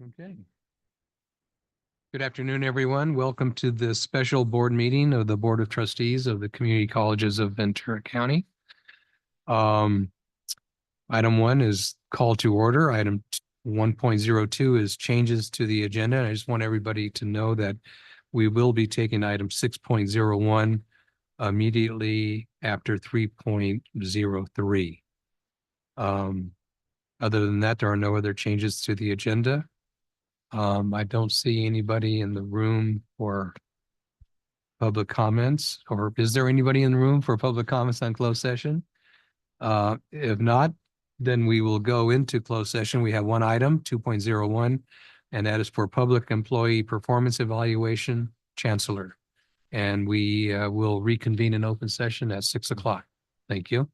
Okay. Good afternoon, everyone. Welcome to this special board meeting of the Board of Trustees of the Community Colleges of Ventura County. Item 1 is call to order. Item 1.02 is changes to the agenda. I just want everybody to know that we will be taking item 6.01 immediately after 3.03. Other than that, there are no other changes to the agenda. I don't see anybody in the room for public comments, or is there anybody in the room for public comments on closed session? If not, then we will go into closed session. We have one item, 2.01, and that is for public employee performance evaluation, Chancellor. And we will reconvene in open session at 6 o'clock. Thank you.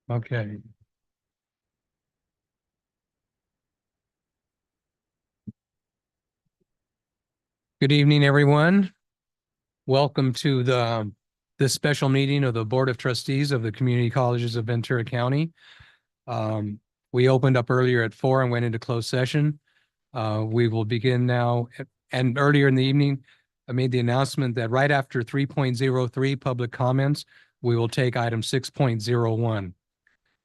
Okay. Good evening, everyone. Welcome to this special meeting of the Board of Trustees of the Community Colleges of Ventura County. We opened up earlier at 4 and went into closed session. We will begin now. And earlier in the evening, I made the announcement that right after 3.03 public comments, we will take item 6.01.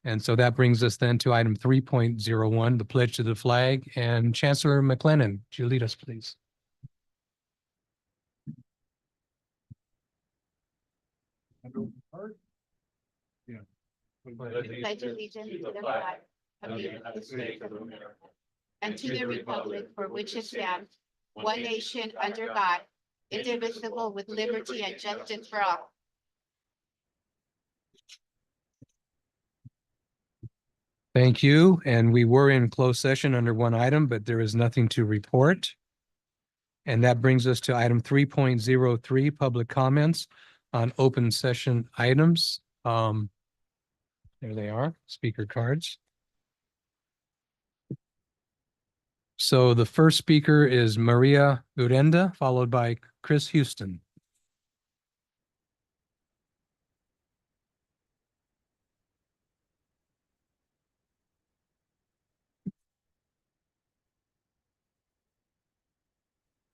And so that brings us then to item 3.01, the pledge to the flag. And Chancellor McLennan, would you lead us, please? Pledge allegiance to the flag of the United States of America and to the republic for which it stands, one nation under God, indivisible with liberty and justice for all. Thank you. And we were in closed session under one item, but there is nothing to report. And that brings us to item 3.03, public comments on open session items. There they are, speaker cards. So the first speaker is Maria Urenda, followed by Chris Houston.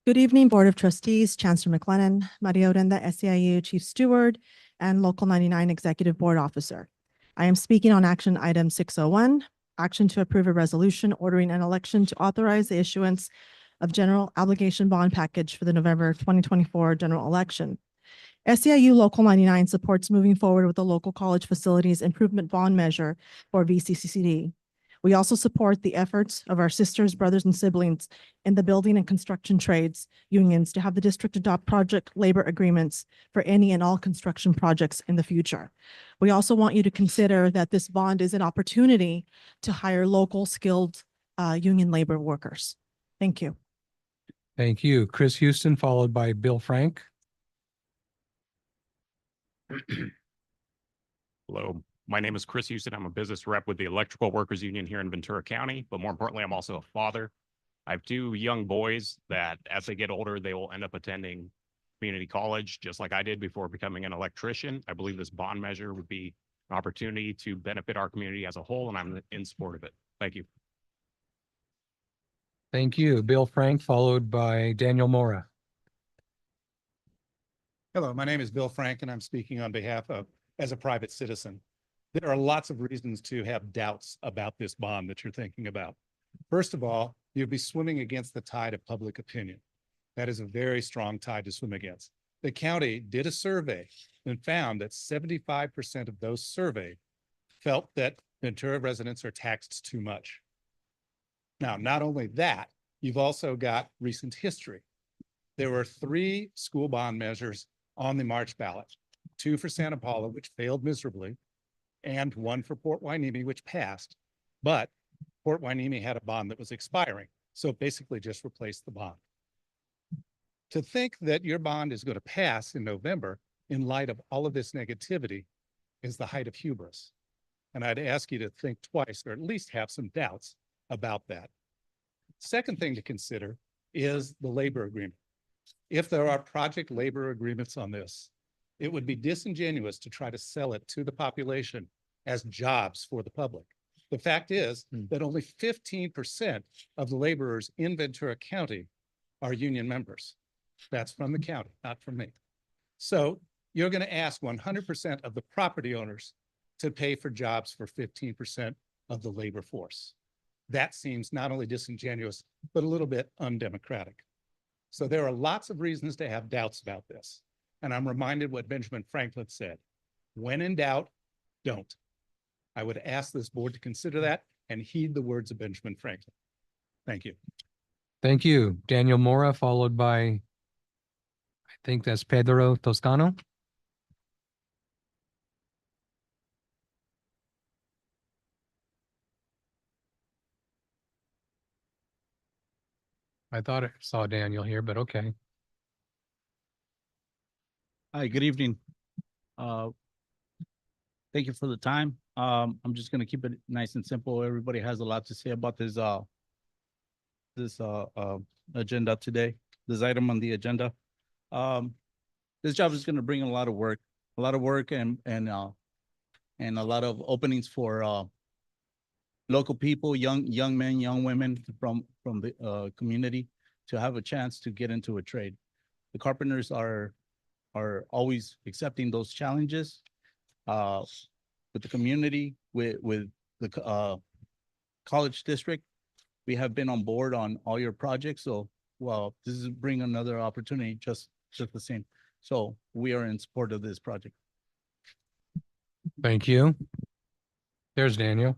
Good evening, Board of Trustees, Chancellor McLennan, Maria Urenda, SEIU Chief Steward, and Local 99 Executive Board Officer. I am speaking on action item 601, action to approve a resolution ordering an election to authorize the issuance of general obligation bond package for the November 2024 general election. SEIU Local 99 supports moving forward with the local college facilities improvement bond measure for VCCCD. We also support the efforts of our sisters, brothers, and siblings in the building and construction trades unions to have the district adopt project labor agreements for any and all construction projects in the future. We also want you to consider that this bond is an opportunity to hire local skilled union labor workers. Thank you. Thank you. Chris Houston, followed by Bill Frank. Hello, my name is Chris Houston. I'm a business rep with the Electrical Workers Union here in Ventura County, but more importantly, I'm also a father. I have two young boys that as they get older, they will end up attending community college, just like I did before becoming an electrician. I believe this bond measure would be an opportunity to benefit our community as a whole, and I'm in support of it. Thank you. Thank you. Bill Frank, followed by Daniel Mora. Hello, my name is Bill Frank, and I'm speaking on behalf of as a private citizen. There are lots of reasons to have doubts about this bond that you're thinking about. First of all, you'll be swimming against the tide of public opinion. That is a very strong tide to swim against. The county did a survey and found that 75% of those surveyed felt that Ventura residents are taxed too much. Now, not only that, you've also got recent history. There were 3 school bond measures on the March ballot. 2 for Santa Paula, which failed miserably, and 1 for Port Hueneme, which passed. But Port Hueneme had a bond that was expiring, so it basically just replaced the bond. To think that your bond is going to pass in November in light of all of this negativity is the height of hubris. And I'd ask you to think twice, or at least have some doubts about that. Second thing to consider is the labor agreement. If there are project labor agreements on this, it would be disingenuous to try to sell it to the population as jobs for the public. The fact is that only 15% of the laborers in Ventura County are union members. That's from the county, not from me. So you're going to ask 100% of the property owners to pay for jobs for 15% of the labor force. That seems not only disingenuous, but a little bit undemocratic. So there are lots of reasons to have doubts about this. And I'm reminded what Benjamin Franklin said, when in doubt, don't. I would ask this board to consider that and heed the words of Benjamin Franklin. Thank you. Thank you. Daniel Mora, followed by, I think that's Pedro Toscano. I thought I saw Daniel here, but okay. Hi, good evening. Thank you for the time. I'm just gonna keep it nice and simple. Everybody has a lot to say about this agenda today, this item on the agenda. This job is gonna bring a lot of work, and a lot of openings for local people, young men, young women from the community to have a chance to get into a trade. The carpenters are always accepting those challenges with the community, with the college district. We have been on board on all your projects, so well, this is bring another opportunity just the same. So we are in support of this project. Thank you. There's Daniel.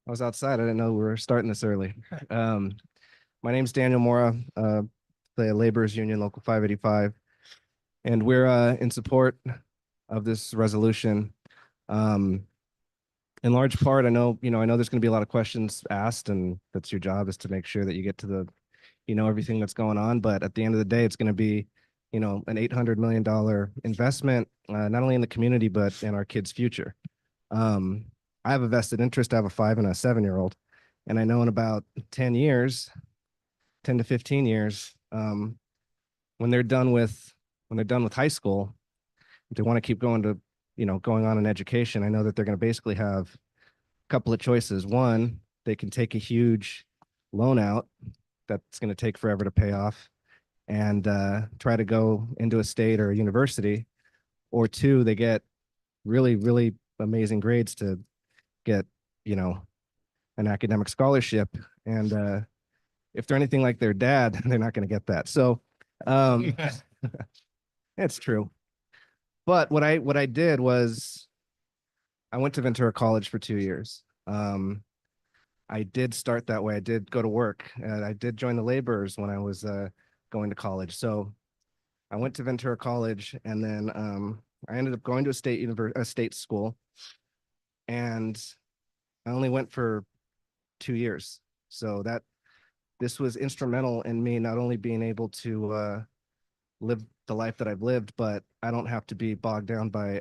I was outside. I didn't know we were starting this early. My name's Daniel Mora, the Laborers Union Local 585, and we're in support of this resolution. In large part, I know there's going to be a lot of questions asked, and that's your job, is to make sure that you get to the, everything that's going on. But at the end of the day, it's going to be, an $800 million investment, not only in the community, but in our kids' future. I have a vested interest. I have a 5 and a 7-year-old, and I know in about 10 to 15 years, when they're done with high school, if they want to keep going on in education, I know that they're going to basically have a couple of choices. One, they can take a huge loan out that's going to take forever to pay off and try to go into a state or a university, or two, they get really, really amazing grades to get, an academic scholarship. And if they're anything like their dad, they're not going to get that. So it's true. But what I did was I went to Ventura College for 2 years. I did start that way. I did go to work, and I did join the laborers when I was going to college. So I went to Ventura College, and then I ended up going to a state school, and I only went for 2 years. So this was instrumental in me not only being able to live the life that I've lived, but I don't have to be bogged down by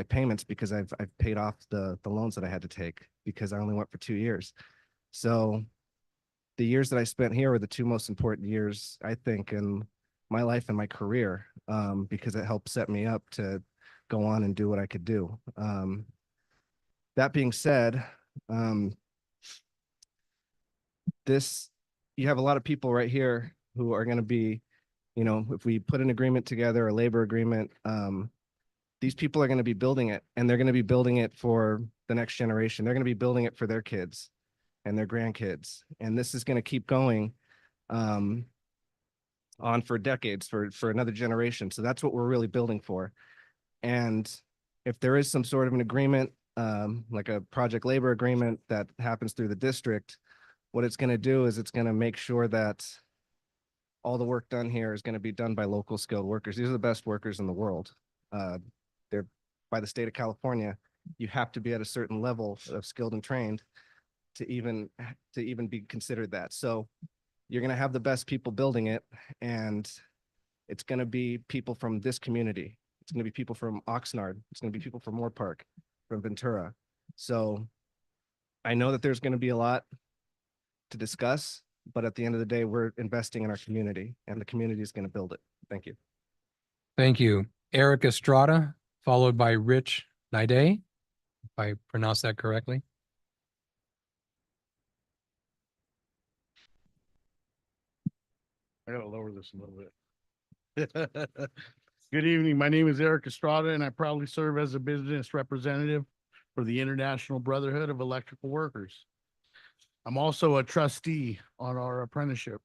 payments, because I've paid off the loans that I had to take, because I only went for 2 years. So the years that I spent here were the two most important years, I think, in my life and my career, because it helped set me up to go on and do what I could do. That being said, you have a lot of people right here who are going to be, if we put an agreement together, a labor agreement, these people are going to be building it, and they're going to be building it for the next generation. They're going to be building it for their kids and their grandkids. And this is going to keep going on for decades, for another generation. So that's what we're really building for. And if there is some sort of an agreement, like a project labor agreement that happens through the district, what it's going to do is it's going to make sure that all the work done here is going to be done by local skilled workers. These are the best workers in the world. They're by the state of California. You have to be at a certain level of skilled and trained to even be considered that. So you're going to have the best people building it, and it's going to be people from this community. It's going to be people from Oxnard. It's going to be people from Moore Park, from Ventura. So I know that there's going to be a lot to discuss, but at the end of the day, we're investing in our community, and the community is going to build it. Thank you. Thank you. Eric Estrada, followed by Rich Naide, if I pronounce that correctly. I gotta lower this a little bit. Good evening. My name is Eric Estrada, and I proudly serve as a business representative for the International Brotherhood of Electrical Workers. I'm also a trustee on our apprenticeship.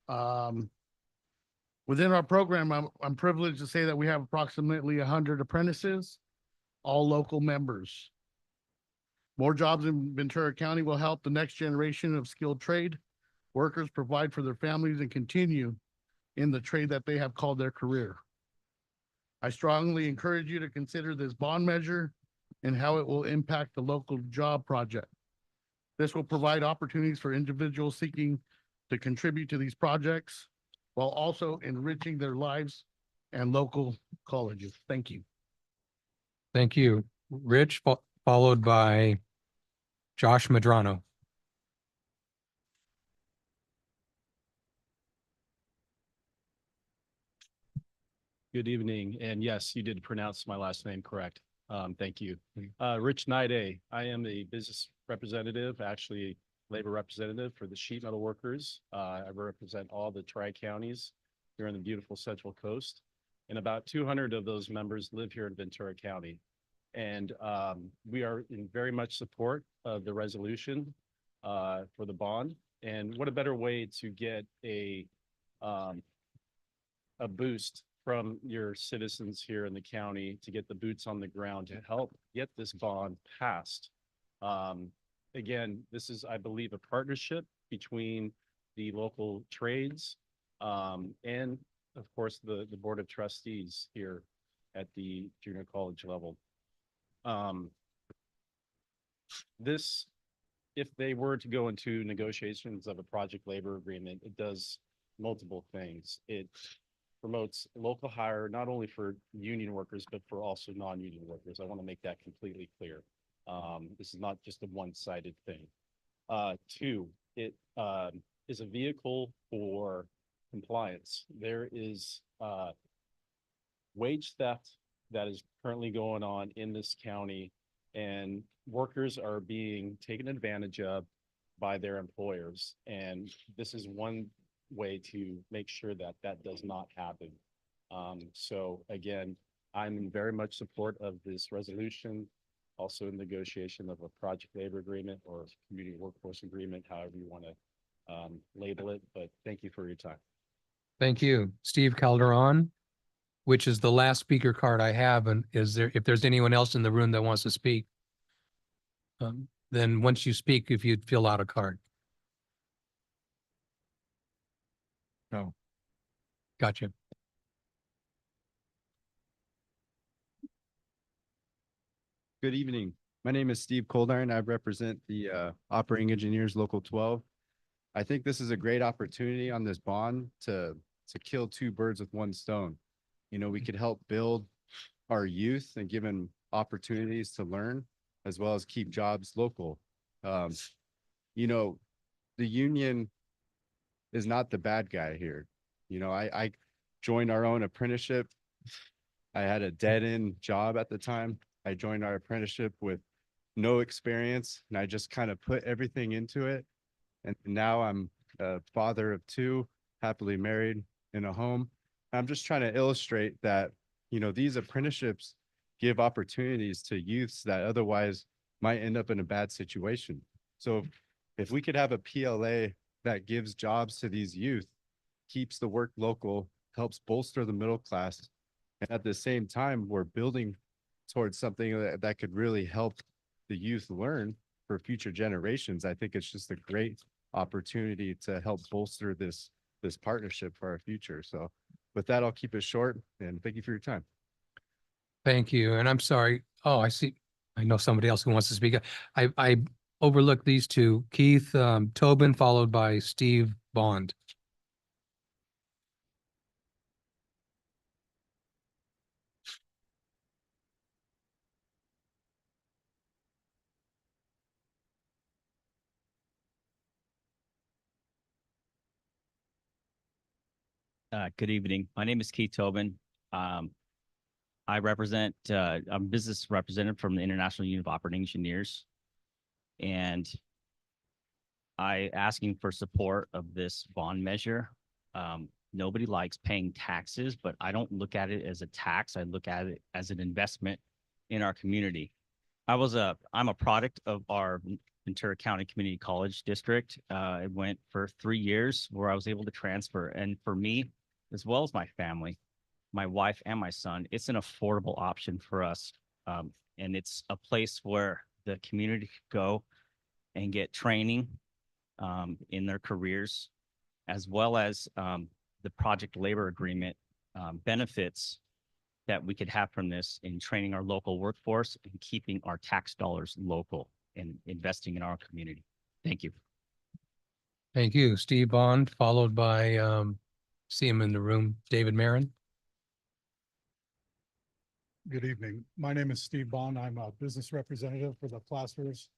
Within our program, I'm privileged to say that we have approximately 100 apprentices, all local members. More jobs in Ventura County will help the next generation of skilled trade workers provide for their families and continue in the trade that they have called their career. I strongly encourage you to consider this bond measure and how it will impact the local job project. This will provide opportunities for individuals seeking to contribute to these projects while also enriching their lives and local colleges. Thank you. Thank you. Rich, followed by Josh Madrano. Good evening, and yes, you did pronounce my last name correct. Thank you. Rich Nide, I am a business representative, actually labor representative for the sheet metal workers. I represent all the tri-counties here on the beautiful Central Coast. And about 200 of those members live here in Ventura County. And we are in very much support of the resolution for the bond. And what a better way to get a boost from your citizens here in the county to get the boots on the ground to help get this bond passed. Again, this is, I believe, a partnership between the local trades and of course the Board of Trustees here at the junior college level. This, if they were to go into negotiations of a project labor agreement, it does multiple things. It promotes local hire, not only for union workers, but for also non-union workers. I want to make that completely clear. This is not just a one-sided thing. Two, it is a vehicle for compliance. There is wage theft that is currently going on in this county, and workers are being taken advantage of by their employers. And this is one way to make sure that that does not happen. So again, I'm in very much support of this resolution, also in negotiation of a project labor agreement or community workforce agreement, however you want to label it. But thank you for your time. Thank you. Steve Calderon, which is the last speaker card I have. And is there, if there's anyone else in the room that wants to speak, then once you speak, if you'd fill out a card. No. Gotcha. Good evening. My name is Steve Coldarn. I represent the Operating Engineers Local 12. I think this is a great opportunity on this bond to kill two birds with one stone. You know, we could help build our youth and give them opportunities to learn, as well as keep jobs local. You know, the union is not the bad guy here. You know, I joined our own apprenticeship. I had a dead-end job at the time. I joined our apprenticeship with no experience, and I just kind of put everything into it. And now I'm a father of two, happily married in a home. I'm just trying to illustrate that, you know, these apprenticeships give opportunities to youths that otherwise might end up in a bad situation. So if we could have a PLA that gives jobs to these youth, keeps the work local, helps bolster the middle class, and at the same time, we're building towards something that could really help the youth learn for future generations. I think it's just a great opportunity to help bolster this partnership for our future. So with that, I'll keep it short, and thank you for your time. Thank you. And I'm sorry. Oh, I see. I know somebody else who wants to speak. I overlooked these two, Keith Tobin, followed by Steve Bond. Good evening. My name is Keith Tobin. I'm business representative from the International Union of Operating Engineers. And I asking for support of this bond measure. Nobody likes paying taxes, but I don't look at it as a tax. I look at it as an investment in our community. I'm a product of our Ventura County Community College District. I went for 3 years where I was able to transfer. And for me, as well as my family, my wife and my son, it's an affordable option for us. And it's a place where the community could go and get training in their careers, as well as the project labor agreement benefits that we could have from this in training our local workforce and keeping our tax dollars local and investing in our community. Thank you. Thank you. Steve Bond, followed by, see him in the room, David Marin. Good evening. My name is Steve Bond. I'm a business representative for the Plasters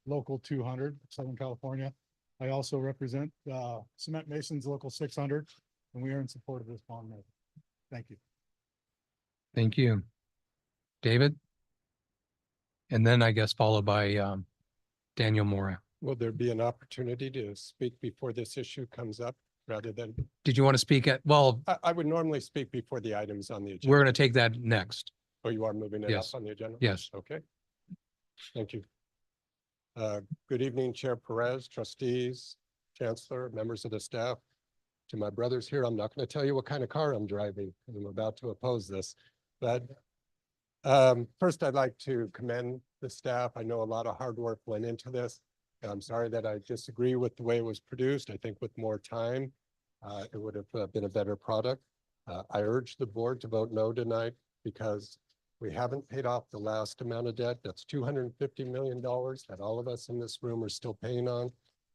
Local 200, Southern California. I also represent Cement Masons Local 600, and we are in support of this bond measure. Thank you. Thank you. David? And then I guess followed by Daniel Mora. Will there be an opportunity to speak before this issue comes up rather than, Did you want to speak at, well, I would normally speak before the items on the agenda. we're going to take that next. Oh, you are moving it up Yes. on the agenda? Yes. Okay. Thank you. Good evening, Chair Perez, trustees, chancellor, members of the staff. To my brothers here, I'm not going to tell you what kind of car I'm driving because I'm about to oppose this. But first, I'd like to commend the staff. I know a lot of hard work went into this. I'm sorry that I disagree with the way it was produced. I think with more time, it would have been a better product. I urge the board to vote no tonight because we haven't paid off the last amount of debt. That's $250 million that all of us in this room are still paying on.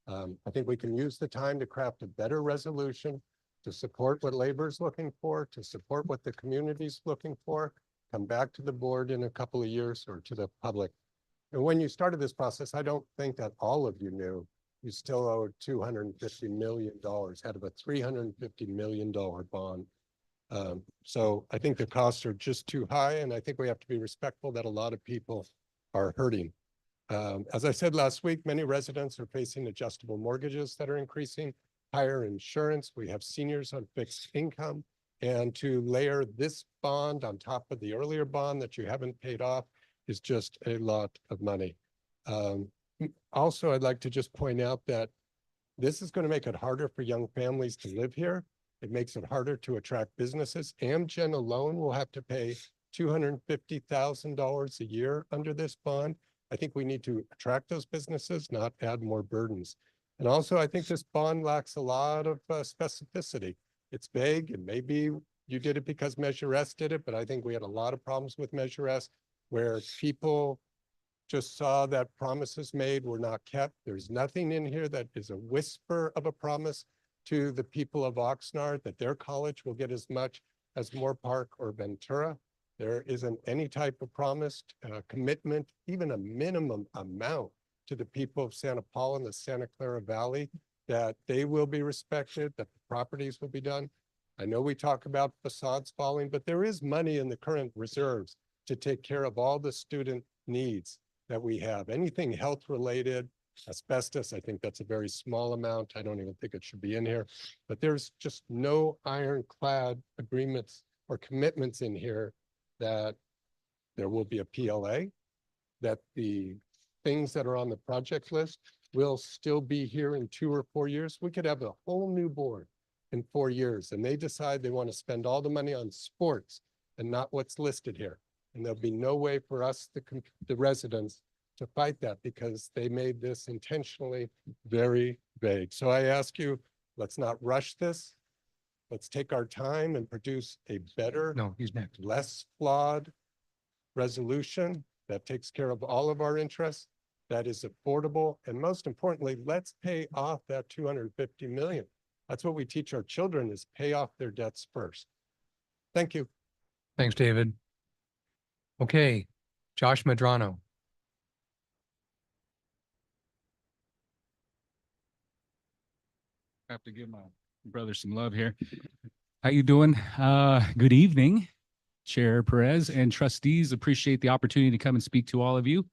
I think we can use the time to craft a better resolution to support what labor is looking for, to support what the community is looking for, come back to the board in a couple of years or to the public. And when you started this process, I don't think that all of you knew you still owe $250 million out of a $350 million bond. So I think the costs are just too high, and I think we have to be respectful that a lot of people are hurting. As I said last week, many residents are facing adjustable mortgages that are increasing, higher insurance. We have seniors on fixed income, and to layer this bond on top of the earlier bond that you haven't paid off is just a lot of money. Also, I'd like to just point out that this is going to make it harder for young families to live here. It makes it harder to attract businesses. Amgen alone will have to pay $250,000 a year under this bond. I think we need to attract those businesses, not add more burdens. And also, I think this bond lacks a lot of specificity. It's vague, and maybe you did it because Measure S did it, but I think we had a lot of problems with Measure S where people just saw that promises made were not kept. There's nothing in here that is a whisper of a promise to the people of Oxnard that their college will get as much as Moore Park or Ventura. There isn't any type of promised commitment, even a minimum amount to the people of Santa Paula and the Santa Clara Valley that they will be respected, that the properties will be done. I know we talk about facades falling, but there is money in the current reserves to take care of all the student needs that we have. Anything health related, asbestos, I think that's a very small amount. I don't even think it should be in here, but there's just no ironclad agreements or commitments in here that there will be a PLA, that the things that are on the project list will still be here in 2 or 4 years. We could have a whole new board in 4 years, and they decide they want to spend all the money on sports and not what's listed here. And there'll be no way for us, the residents, to fight that because they made this intentionally very vague. So I ask you, let's not rush this. Let's take our time and produce a better, No, he's next. less flawed resolution that takes care of all of our interests, that is affordable, and most importantly, let's pay off that $250 million. That's what we teach our children, is pay off their debts first. Thank you. Thanks, David. Okay, Josh Madrano. Have to give my brother some love here. How you doing? Good evening, Chair Perez and trustees. Appreciate the opportunity to come and speak to all of you.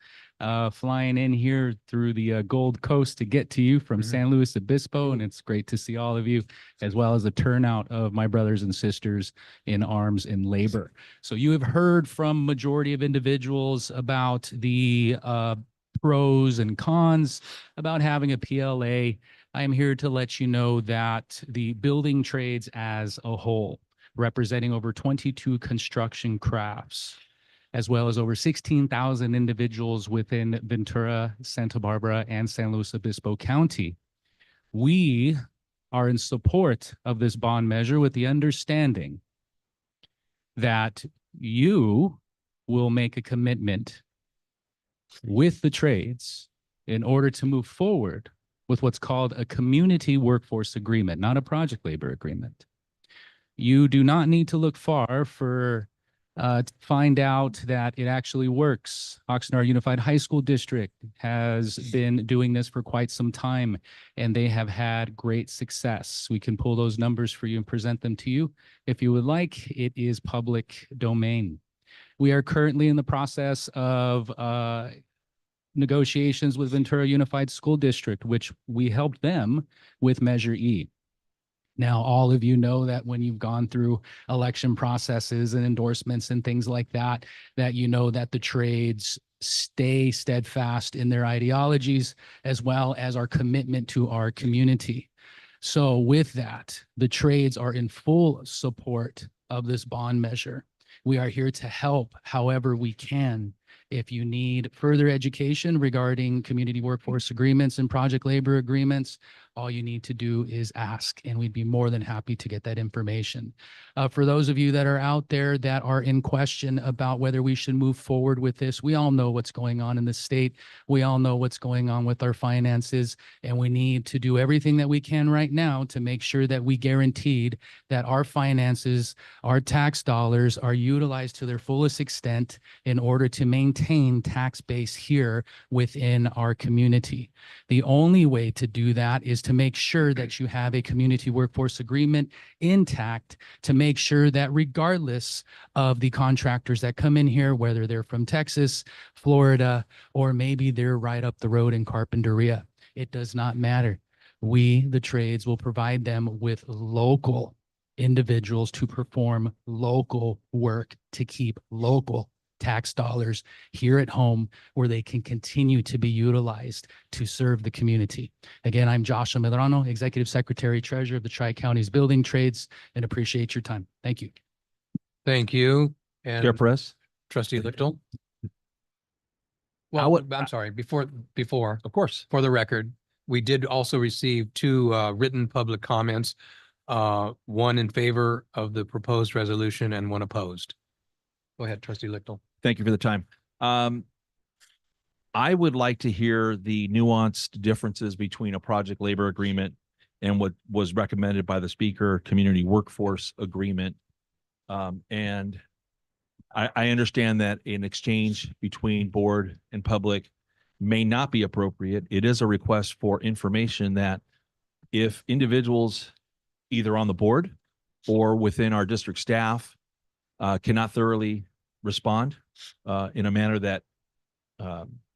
Flying in here through the Gold Coast to get to you from San Luis Obispo, and it's great to see all of you, as well as the turnout of my brothers and sisters in arms and labor. So you have heard from majority of individuals about the pros and cons about having a PLA. I am here to let you know that the building trades as a whole, representing over 22 construction crafts, as well as over 16,000 individuals within Ventura, Santa Barbara, and San Luis Obispo County. We are in support of this bond measure with the understanding that you will make a commitment with the trades in order to move forward with what's called a community workforce agreement, not a project labor agreement. You do not need to look far for to find out that it actually works. Oxnard Unified High School District has been doing this for quite some time, and they have had great success. We can pull those numbers for you and present them to you if you would like. It is public domain. We are currently in the process of negotiations with Ventura Unified School District, which we helped them with Measure E. Now, all of you know that when you've gone through election processes and endorsements and things like that, that you know that the trades stay steadfast in their ideologies as well as our commitment to our community. So with that, the trades are in full support of this bond measure. We are here to help however we can. If you need further education regarding community workforce agreements and project labor agreements, all you need to do is ask, and we'd be more than happy to get that information. For those of you that are out there that are in question about whether we should move forward with this, we all know what's going on in the state. We all know what's going on with our finances, and we need to do everything that we can right now to make sure that we guaranteed that our finances, our tax dollars are utilized to their fullest extent in order to maintain tax base here within our community. The only way to do that is to make sure that you have a community workforce agreement intact, to make sure that regardless of the contractors that come in here, whether they're from Texas, Florida, or maybe they're right up the road in Carpinteria, it does not matter. We, the trades, will provide them with local individuals to perform local work to keep local tax dollars here at home where they can continue to be utilized to serve the community. Again, I'm Joshua Medrano, Executive Secretary Treasurer of the Tri-Counties Building Trades, and appreciate your time. Thank you. Thank you. And Chair Perez? Trustee Lichtel. Well, I'm sorry, before, Of course. for the record, we did also receive two written public comments, one in favor of the proposed resolution and one opposed. Go ahead, Trustee Lichtel. Thank you for the time. I would like to hear the nuanced differences between a project labor agreement and what was recommended by the speaker, community workforce agreement. And I understand that an exchange between board and public may not be appropriate. It is a request for information that if individuals either on the board or within our district staff cannot thoroughly respond in a manner that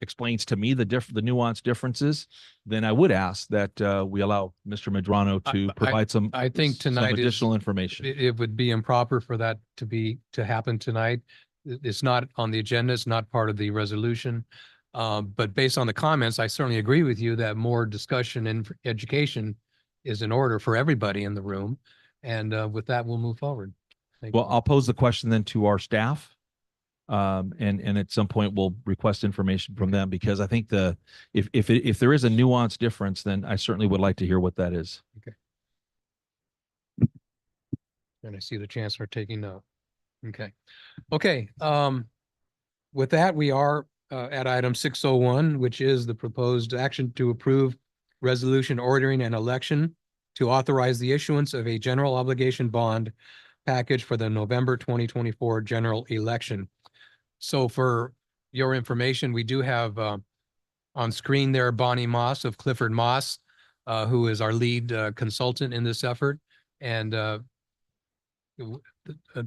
explains to me the nuanced differences, then I would ask that we allow Mr. Medrano to provide some I think tonight is additional information. It would be improper for that to happen tonight. It's not on the agenda. It's not part of the resolution. But based on the comments, I certainly agree with you that more discussion and education is in order for everybody in the room. And with that, we'll move forward. Thank Well, you. I'll pose the question then to our staff. And at some point we'll request information from them, because I think if there is a nuanced difference, then I certainly would like to hear what that is. And I see the chancellor taking note. Okay. Okay. With that, we are at item 601, which is the proposed action to approve resolution ordering an election to authorize the issuance of a general obligation bond package for the November 2024 general election. So for your information, we do have on screen there Bonnie Moss of Clifford Moss, who is our lead consultant in this effort. And the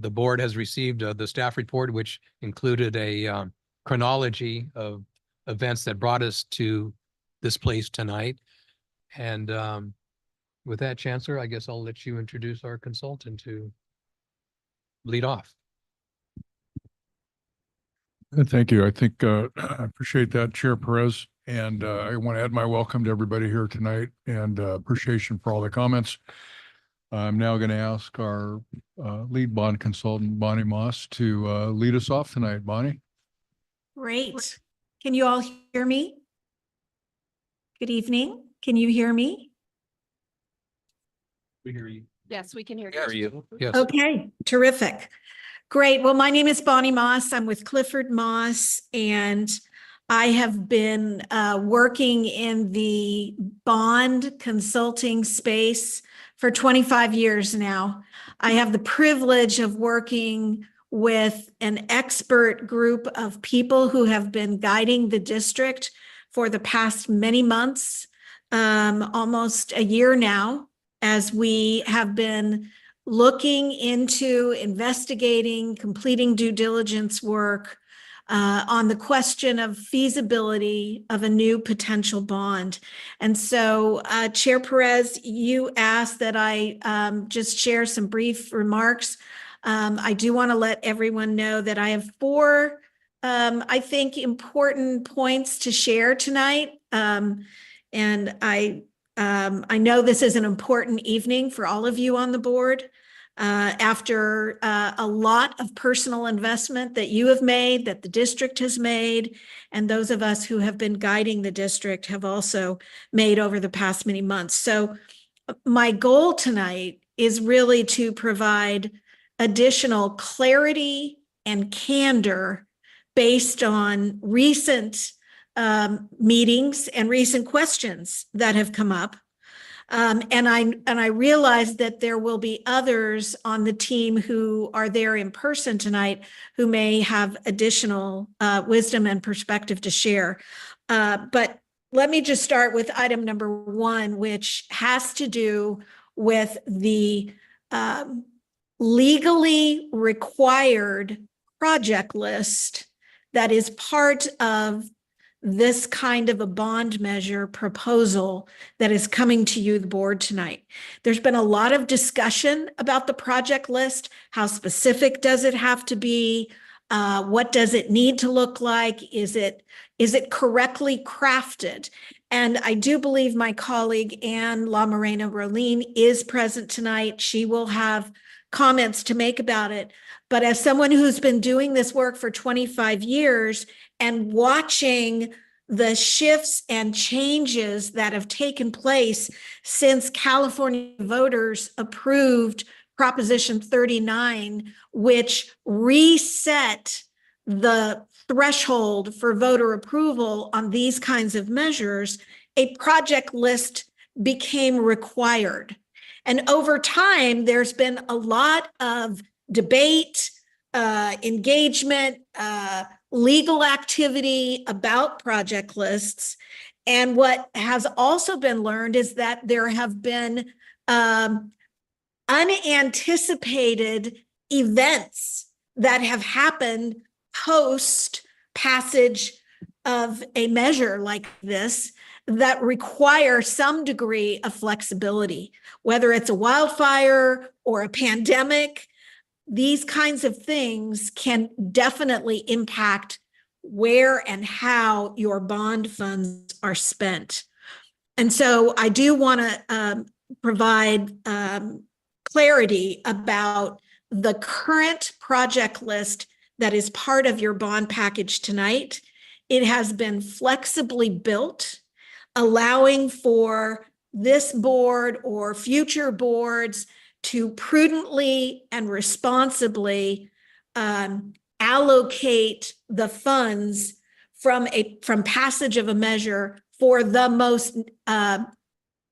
board has received the staff report, which included a chronology of events that brought us to this place tonight. And with that, Chancellor, I guess I'll let you introduce our consultant to lead off. Thank you. I think I appreciate that, Chair Perez. And I want to add my welcome to everybody here tonight and appreciation for all the comments. I'm now going to ask our lead bond consultant, Bonnie Moss, to lead us off tonight. Bonnie? Great. Can you all hear me? Good evening. Can you hear me? We hear you. Yes, we can hear you. Yes. Okay, terrific. Great. Well, my name is Bonnie Moss. I'm with Clifford Moss, and I have been working in the bond consulting space for 25 years now. I have the privilege of working with an expert group of people who have been guiding the district for the past many months, almost a year now, as we have been looking into investigating, completing due diligence work on the question of feasibility of a new potential bond. And so, Chair Perez, you asked that I just share some brief remarks. I do want to let everyone know that I have four, I think, important points to share tonight. And I know this is an important evening for all of you on the board. After a lot of personal investment that you have made, that the district has made, and those of us who have been guiding the district have also made over the past many months. So my goal tonight is really to provide additional clarity and candor based on recent meetings and recent questions that have come up. And I realize that there will be others on the team who are there in person tonight who may have additional wisdom and perspective to share. But let me just start with item number one, which has to do with the legally required project list that is part of this kind of a bond measure proposal that is coming to you, the board, tonight. There's been a lot of discussion about the project list. How specific does it have to be? What does it need to look like? Is it correctly crafted? And I do believe my colleague, Anne La Morena Rolin, is present tonight. She will have comments to make about it. But as someone who's been doing this work for 25 years and watching the shifts and changes that have taken place since California voters approved Proposition 39, which reset the threshold for voter approval on these kinds of measures, a project list became required. And over time, there's been a lot of debate, engagement, legal activity about project lists. And what has also been learned is that there have been unanticipated events that have happened post passage of a measure like this that require some degree of flexibility, whether it's a wildfire or a pandemic. These kinds of things can definitely impact where and how your bond funds are spent. And so I do want to provide clarity about the current project list that is part of your bond package tonight. It has been flexibly built, allowing for this board or future boards to prudently and responsibly allocate the funds from passage of a measure for the most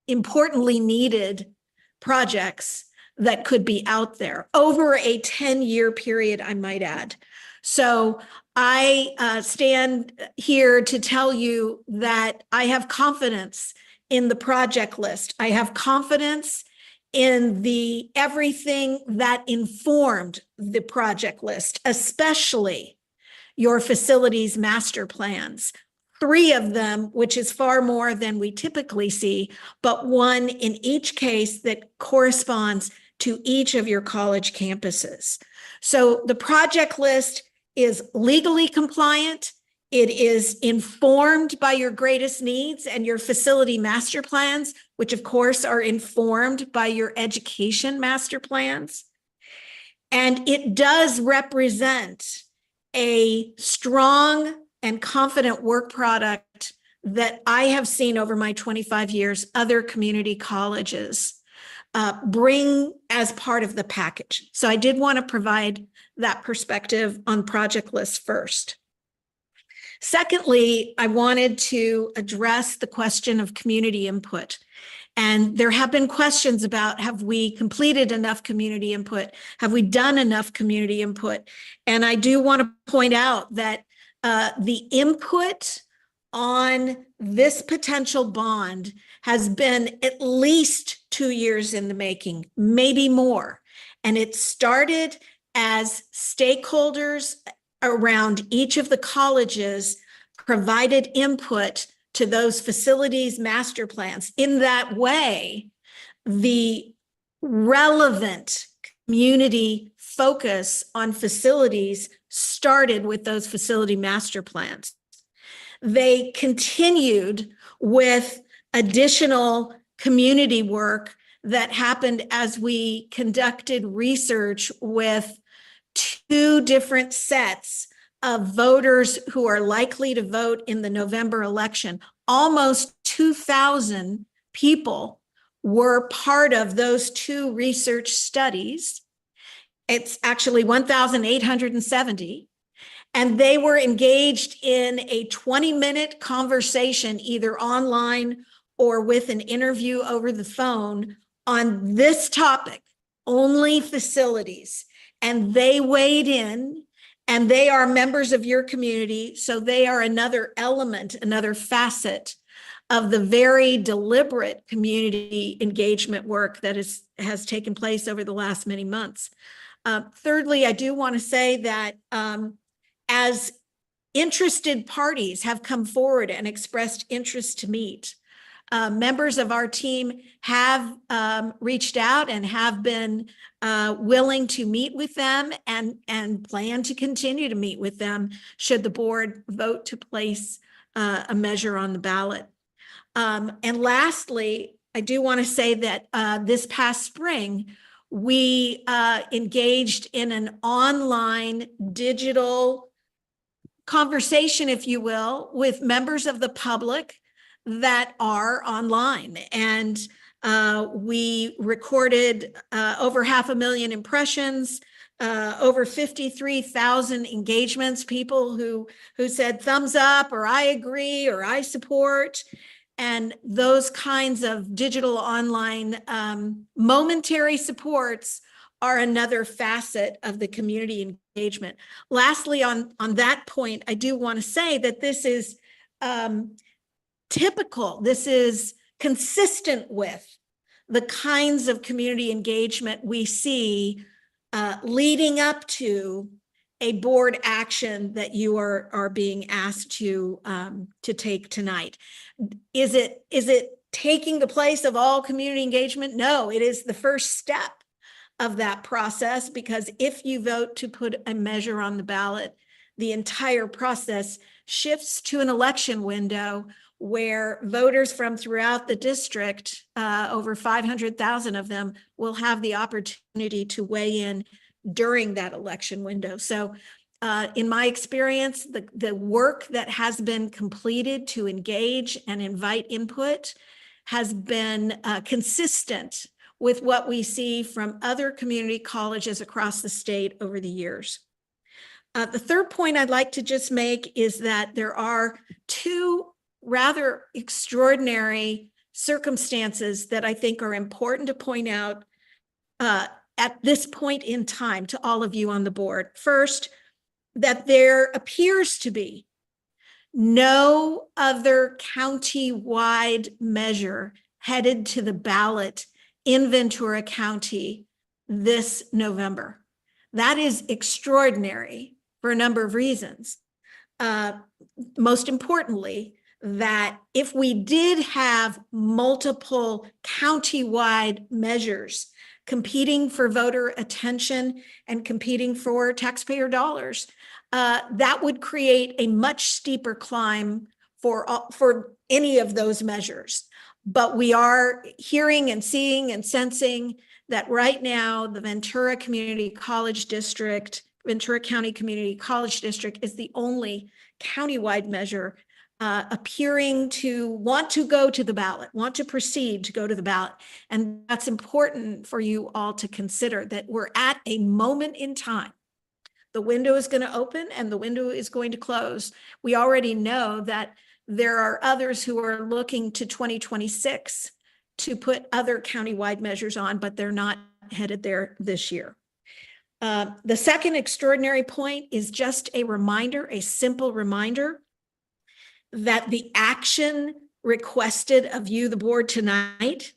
importantly needed projects that could be out there over a 10-year period, I might add. So I stand here to tell you that I have confidence in the project list. I have confidence in everything that informed the project list, especially your facilities master plans. 3 of them, which is far more than we typically see, but one in each case that corresponds to each of your college campuses. So the project list is legally compliant. It is informed by your greatest needs and your facility master plans, which of course are informed by your education master plans. And it does represent a strong and confident work product that I have seen over my 25 years other community colleges bring as part of the package. So I did want to provide that perspective on project lists first. Secondly, I wanted to address the question of community input. And there have been questions about, have we completed enough community input? Have we done enough community input? And I do want to point out that the input on this potential bond has been at least 2 years in the making, maybe more. And it started as stakeholders around each of the colleges provided input to those facilities master plans. In that way, the relevant community focus on facilities started with those facility master plans. They continued with additional community work that happened as we conducted research with 2 different sets of voters who are likely to vote in the November election. Almost 2,000 people were part of those 2 research studies. It's actually 1,870. And they were engaged in a 20-minute conversation, either online or with an interview over the phone on this topic, only facilities. And they weighed in, and they are members of your community. So they are another element, another facet of the very deliberate community engagement work that has taken place over the last many months. Thirdly, I do want to say that as interested parties have come forward and expressed interest to meet, members of our team have reached out and have been willing to meet with them and plan to continue to meet with them should the board vote to place a measure on the ballot. And lastly, I do want to say that this past spring, we engaged in an online digital conversation, if you will, with members of the public that are online. And we recorded over 500,000 impressions, over 53,000 engagements, people who said thumbs up, or I agree, or I support. And those kinds of digital online momentary supports are another facet of the community engagement. Lastly, on that point, I do want to say that this is typical. This is consistent with the kinds of community engagement we see leading up to a board action that you are being asked to take tonight. Is it taking the place of all community engagement? No, it is the first step of that process, because if you vote to put a measure on the ballot, the entire process shifts to an election window where voters from throughout the district, over 500,000 of them, will have the opportunity to weigh in during that election window. So in my experience, the work that has been completed to engage and invite input has been consistent with what we see from other community colleges across the state over the years. The third point I'd like to just make is that there are 2 rather extraordinary circumstances that I think are important to point out at this point in time to all of you on the board. First, that there appears to be no other county-wide measure headed to the ballot in Ventura County this November. That is extraordinary for a number of reasons. Most importantly, that if we did have multiple county-wide measures competing for voter attention and competing for taxpayer dollars, that would create a much steeper climb for any of those measures. But we are hearing and seeing and sensing that right now the Ventura Community College District, Ventura County Community College District, is the only countywide measure appearing to want to go to the ballot, want to proceed to go to the ballot. And that's important for you all to consider, that we're at a moment in time. The window is going to open and the window is going to close. We already know that there are others who are looking to 2026 to put other countywide measures on, but they're not headed there this year. The second extraordinary point is just a reminder, a simple reminder that the action requested of you, the board, tonight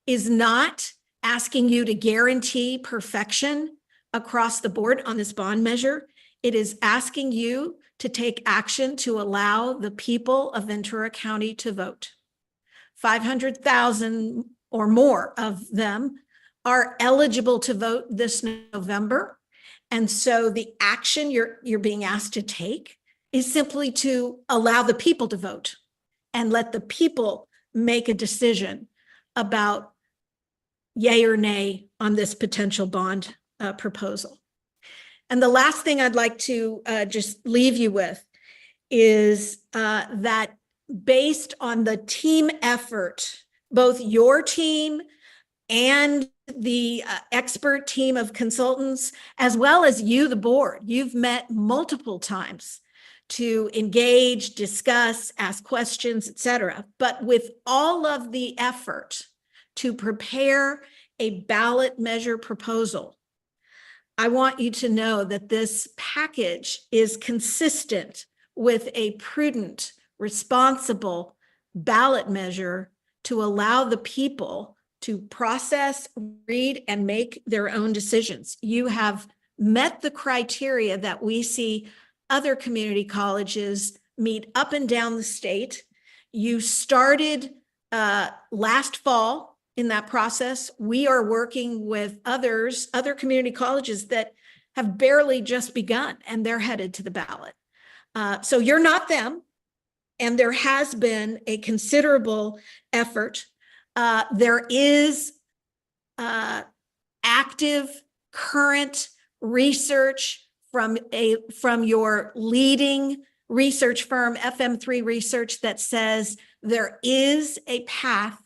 is not asking you to guarantee perfection across the board on this bond measure. It is asking you to take action to allow the people of Ventura County to vote. 500,000 or more of them are eligible to vote this November. And so the action you're being asked to take is simply to allow the people to vote and let the people make a decision about yay or nay on this potential bond proposal. And the last thing I'd like to just leave you with is that based on the team effort, both your team and the expert team of consultants, as well as you, the board, you've met multiple times to engage, discuss, ask questions, etc. But with all of the effort to prepare a ballot measure proposal, I want you to know that this package is consistent with a prudent, responsible ballot measure to allow the people to process, read, and make their own decisions. You have met the criteria that we see other community colleges meet up and down the state. You started last fall in that process. We are working with other community colleges that have barely just begun, and they're headed to the ballot. So you're not them, and there has been a considerable effort. There is active current research from your leading research firm, FM3 Research, that says there is a path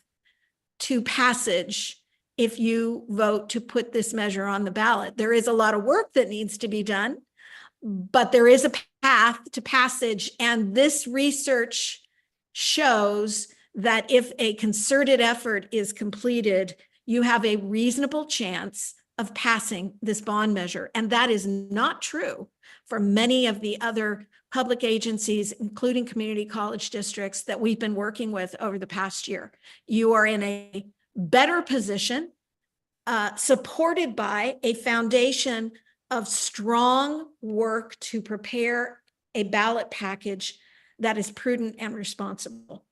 to passage if you vote to put this measure on the ballot. There is a lot of work that needs to be done, but there is a path to passage. And this research shows that if a concerted effort is completed, you have a reasonable chance of passing this bond measure. And that is not true for many of the other public agencies, including community college districts that we've been working with over the past year. You are in a better position, supported by a foundation of strong work to prepare a ballot package that is prudent and responsible.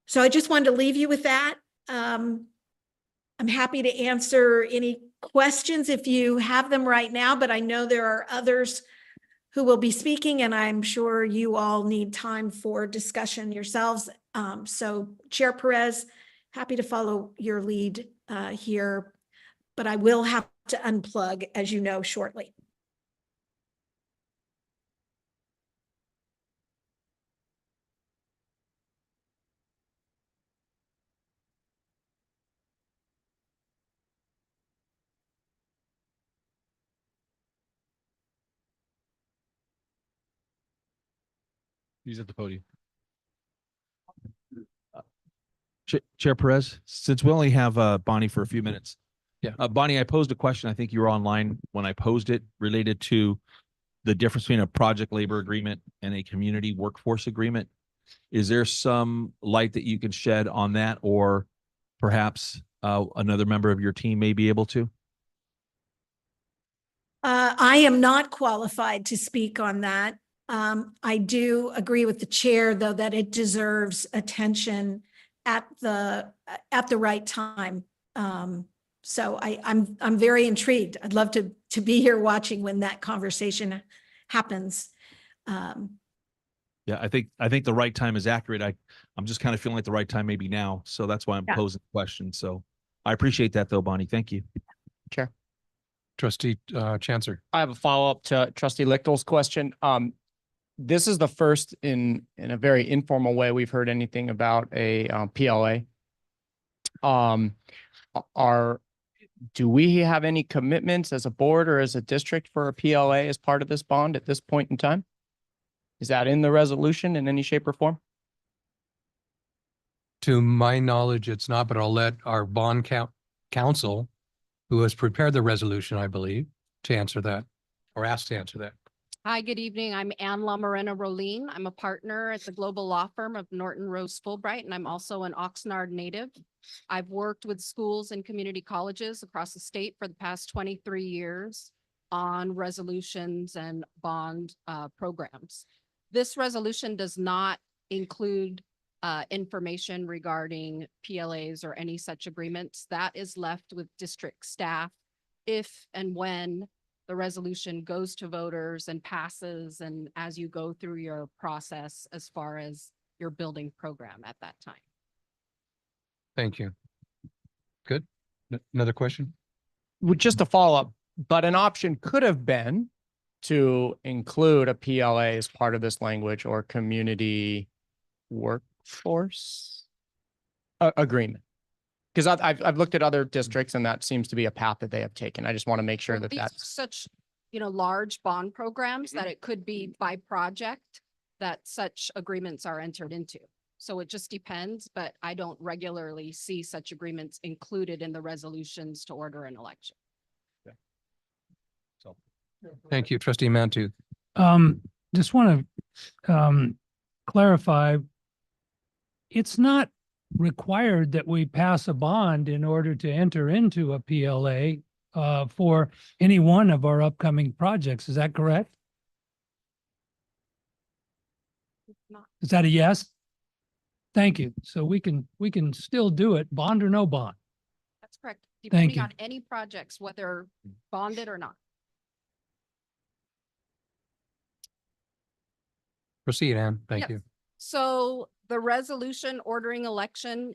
So I just wanted to leave you with that. I'm happy to answer any questions if you have them right now, but I know there are others who will be speaking, and I'm sure you all need time for discussion yourselves. So Chair Perez, happy to follow your lead here, but I will have to unplug, as you know, shortly. He's at the podium. Chair Perez, since we only have Bonnie for a few minutes. Yeah. Bonnie, I posed a question. I think you were online when I posed it, related to the difference between a project labor agreement and a community workforce agreement. Is there some light that you can shed on that, or perhaps another member of your team may be able to? I am not qualified to speak on that. I do agree with the chair, though, that it deserves attention at the right time. So I'm very intrigued. I'd love to be here watching when that conversation happens. Yeah, I think the right time is accurate. I'm just kind of feeling like the right time maybe now. So that's why I'm posing the question. So I appreciate that though, Bonnie. Thank you. Chair. Trustee Chancellor. I have a follow-up to Trustee Lichtel's question. This is the first in a very informal way we've heard anything about a PLA. Do we have any commitments as a board or as a district for a PLA as part of this bond at this point in time? Is that in the resolution in any shape or form? To my knowledge, it's not, but I'll let our bond counsel, who has prepared the resolution, I believe, to answer that or asked to answer that. Hi, good evening. I'm Ann LaMorena Rolene. I'm a partner at the global law firm of Norton Rose Fulbright, and I'm also an Oxnard native. I've worked with schools and community colleges across the state for the past 23 years on resolutions and bond programs. This resolution does not include information regarding PLAs or any such agreements. That is left with district staff if and when the resolution goes to voters and passes, and as you go through your process as far as your building program at that time. Thank you. Good. Another question? With just a follow-up, but an option could have been to include a PLA as part of this language or community workforce agreement. Because I've looked at other districts and that seems to be a path that they have taken. I just want to make sure that These are that's. such, large bond programs that it could be by project that such agreements are entered into. So it just depends, but I don't regularly see such agreements included in the resolutions to order an election. Thank you, trustee Mantu. Just want to clarify. It's not required that we pass a bond in order to enter into a PLA for any one of our upcoming projects. Is that correct? Is that a yes? Thank you. So we can still do it, bond or no bond. That's correct. Thank Depending you. on any projects, whether bonded or not. Proceed, Ann. Thank Yes. you. So the resolution ordering election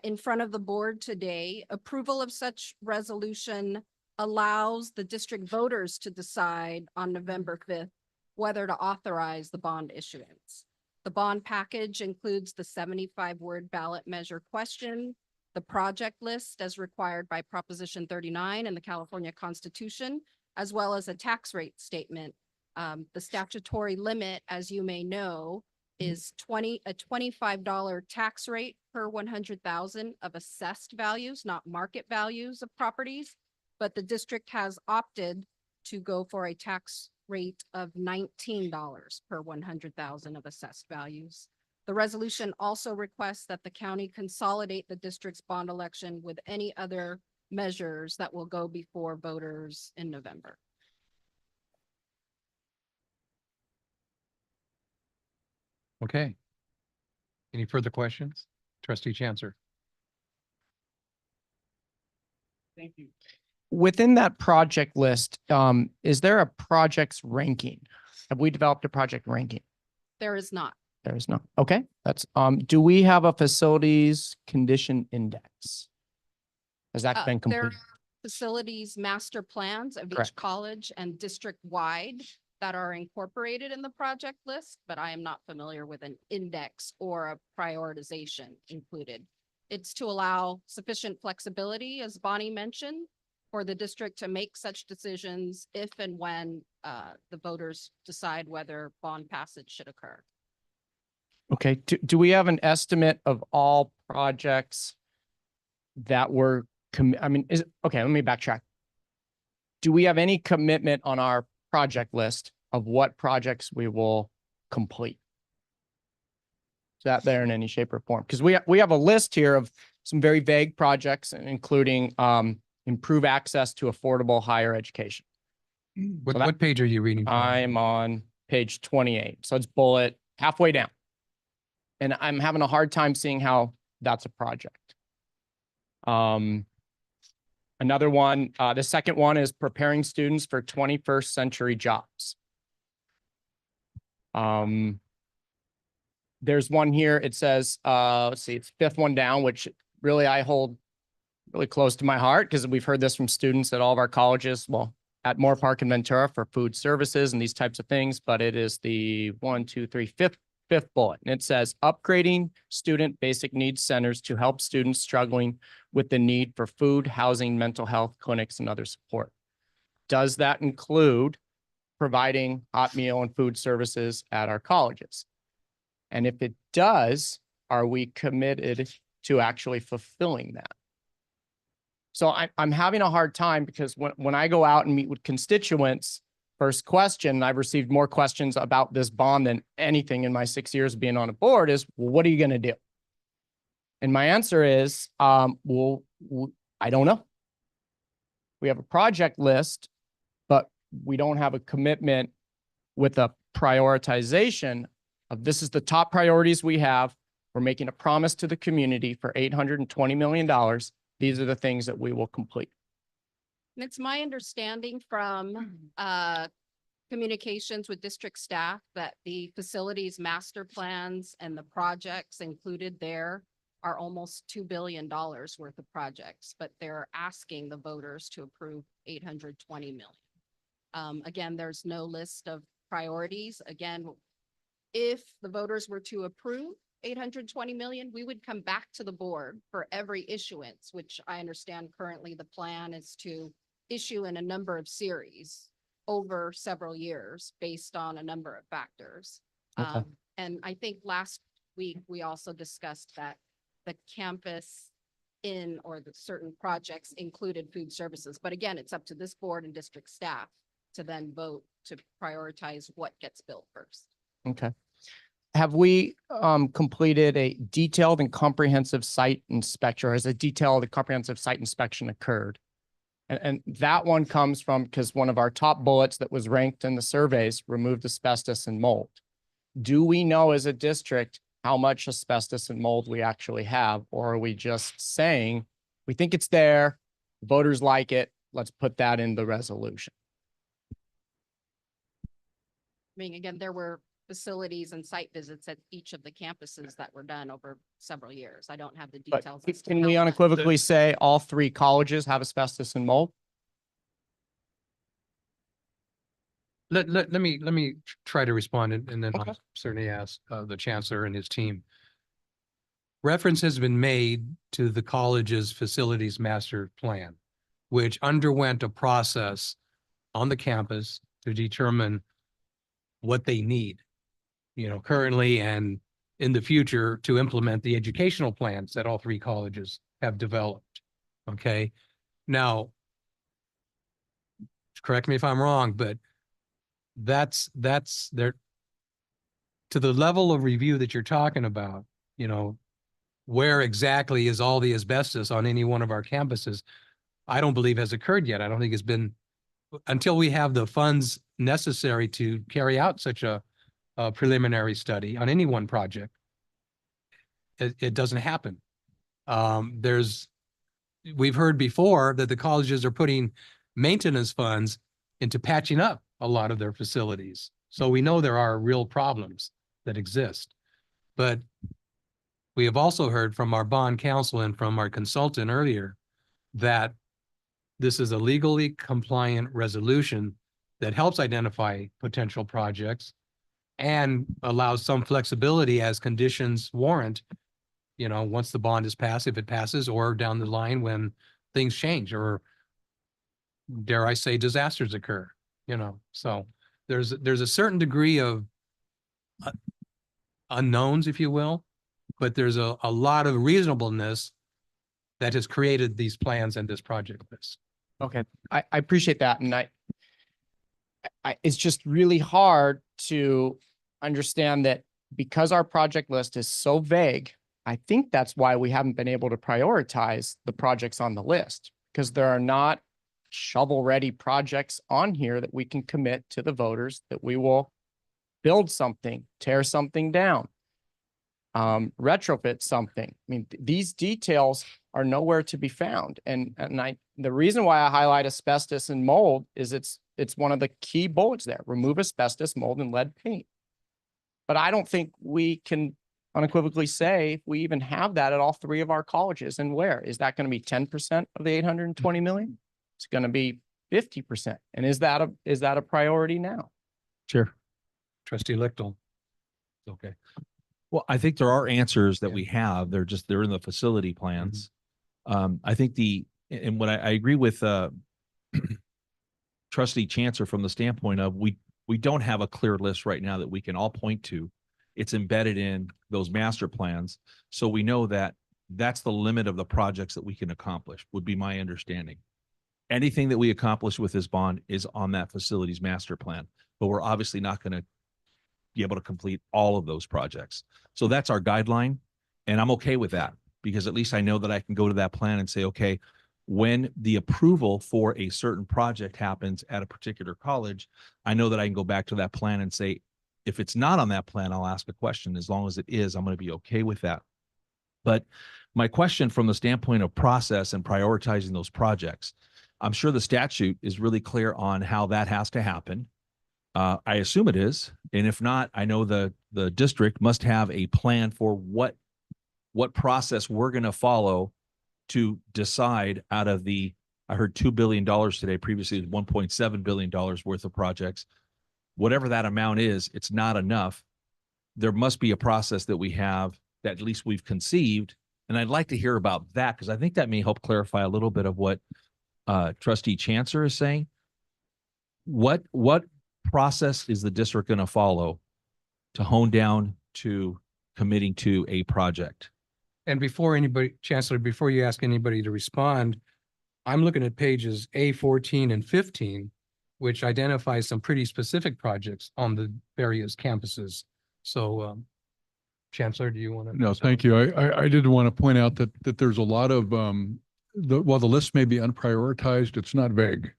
in front of the board today, approval of such resolution allows the district voters to decide on November 5th whether to authorize the bond issuance. The bond package includes the 75-word ballot measure question, the project list as required by Proposition 39 in the California Constitution, as well as a tax rate statement. The statutory limit, as you may know, is a $25 tax rate per 100,000 of assessed values, not market values of properties. But the district has opted to go for a tax rate of $19 per 100,000 of assessed values. The resolution also requests that the county consolidate the district's bond election with any other measures that will go before voters in November. Okay. Any further questions? Trustee Chancer. Thank you. Within that project list, is there a project's ranking? Have we developed a project ranking? There is not. There is not. Okay, that's, do we have a facilities condition index? Has that been There are completed? facilities master plans of each Correct. college and district-wide that are incorporated in the project list, but I am not familiar with an index or a prioritization included. It's to allow sufficient flexibility, as Bonnie mentioned, for the district to make such decisions if and when the voters decide whether bond passage should occur. Okay, do we have an estimate of all projects that were, okay, let me backtrack. Do we have any commitment on our project list of what projects we will complete? Is that there in any shape or form? Because we have a list here of some very vague projects, including improve access to affordable higher education. What page are you reading from? I'm on page 28, so it's bullet halfway down. And I'm having a hard time seeing how that's a project. Another one, the second one is preparing students for 21st century jobs. There's one here, it says, let's see, it's fifth one down, which really I hold really close to my heart because we've heard this from students at all of our colleges, well, at Moore Park and Ventura for food services and these types of things, but it is the fifth bullet. And it says upgrading student basic needs centers to help students struggling with the need for food, housing, mental health clinics, and other support. Does that include providing hot meal and food services at our colleges? And if it does, are we committed to actually fulfilling that? So I'm having a hard time because when I go out and meet with constituents, first question, I've received more questions about this bond than anything in my 6 years being on a board is, well, what are you going to do? And my answer is, well, I don't know. We have a project list, but we don't have a commitment with a prioritization of this is the top priorities we have. We're making a promise to the community for $820 million. These are the things that we will complete. And it's my understanding from communications with district staff that the facilities master plans and the projects included there are almost $2 billion worth of projects, but they're asking the voters to approve 820 million. Again, there's no list of priorities. Again, if the voters were to approve 820 million, we would come back to the board for every issuance, which I understand currently the plan is to issue in a number of series over several years based on a number of factors. Okay. And I think last week we also discussed that the campus or the certain projects included food services. But again, it's up to this board and district staff to then vote to prioritize what gets built first. Okay. Have we completed a detailed and comprehensive site inspection, or has a detailed and comprehensive site inspection occurred? And that one comes from, because one of our top bullets that was ranked in the surveys removed asbestos and mold. Do we know as a district how much asbestos and mold we actually have? Or are we just saying, we think it's there, voters like it, let's put that in the resolution? I mean, again, there were facilities and site visits at each of the campuses that were done over several years. I don't have the But details. as to can we how much. unequivocally say all 3 colleges have asbestos and mold? Let me try to respond and then Okay. I'll certainly ask the chancellor and his team. Reference has been made to the college's facilities master plan, which underwent a process on the campus to determine what they need, currently and in the future to implement the educational plans that all 3 colleges have developed. Okay. Now, correct me if I'm wrong, but that's there to the level of review that you're talking about, where exactly is all the asbestos on any one of our campuses? I don't believe has occurred yet. I don't think it's been until we have the funds necessary to carry out such a preliminary study on any one project. It doesn't happen. We've heard before that the colleges are putting maintenance funds into patching up a lot of their facilities. So we know there are real problems that exist. But we have also heard from our bond counsel and from our consultant earlier that this is a legally compliant resolution that helps identify potential projects and allows some flexibility as conditions warrant, once the bond is passed, if it passes, or down the line when things change or, dare I say, disasters occur, So there's a certain degree of unknowns, if you will, but there's a lot of reasonableness that has created these plans and this project list. Okay, I appreciate that. And it's just really hard to understand that because our project list is so vague. I think that's why we haven't been able to prioritize the projects on the list, because there are not shovel-ready projects on here that we can commit to the voters that we will build something, tear something down, retrofit something. I mean, these details are nowhere to be found. And the reason why I highlight asbestos and mold is it's one of the key bullets there. Remove asbestos, mold, and lead paint. But I don't think we can unequivocally say if we even have that at all 3 of our colleges. And where? Is that going to be 10% of the 820 million? It's going to be 50%. And is that a priority now? Sure. Trustee Lichtel. Okay. Well, I think there are answers that we have. They're in the facility plans. I think and what I agree with Trustee Chancellor from the standpoint of we don't have a clear list right now that we can all point to. it's embedded in those master plans. So we know that that's the limit of the projects that we can accomplish, would be my understanding. Anything that we accomplish with this bond is on that facilities master plan, but we're obviously not going to be able to complete all of those projects. So that's our guideline. And I'm okay with that because at least I know that I can go to that plan and say, okay, when the approval for a certain project happens at a particular college, I know that I can go back to that plan and say, if it's not on that plan, I'll ask a question. As long as it is, I'm going to be okay with that. But my question from the standpoint of process and prioritizing those projects, I'm sure the statute is really clear on how that has to happen. I assume it is. And if not, I know the district must have a plan for what process we're going to follow to decide out of the, I heard $2 billion today, previously $1.7 billion worth of projects. Whatever that amount is, it's not enough. There must be a process that we have that at least we've conceived. And I'd like to hear about that because I think that may help clarify a little bit of what Trustee Chancellor is saying. What process is the district going to follow to hone down to committing to a project? And before anybody, Chancellor, before you ask anybody to respond, I'm looking at pages A14 and 15, which identifies some pretty specific projects on the various campuses. So, Chancellor, do you want to? No, thank you. I did want to point out that there's a lot of, while the list may be unprioritized, it's not vague.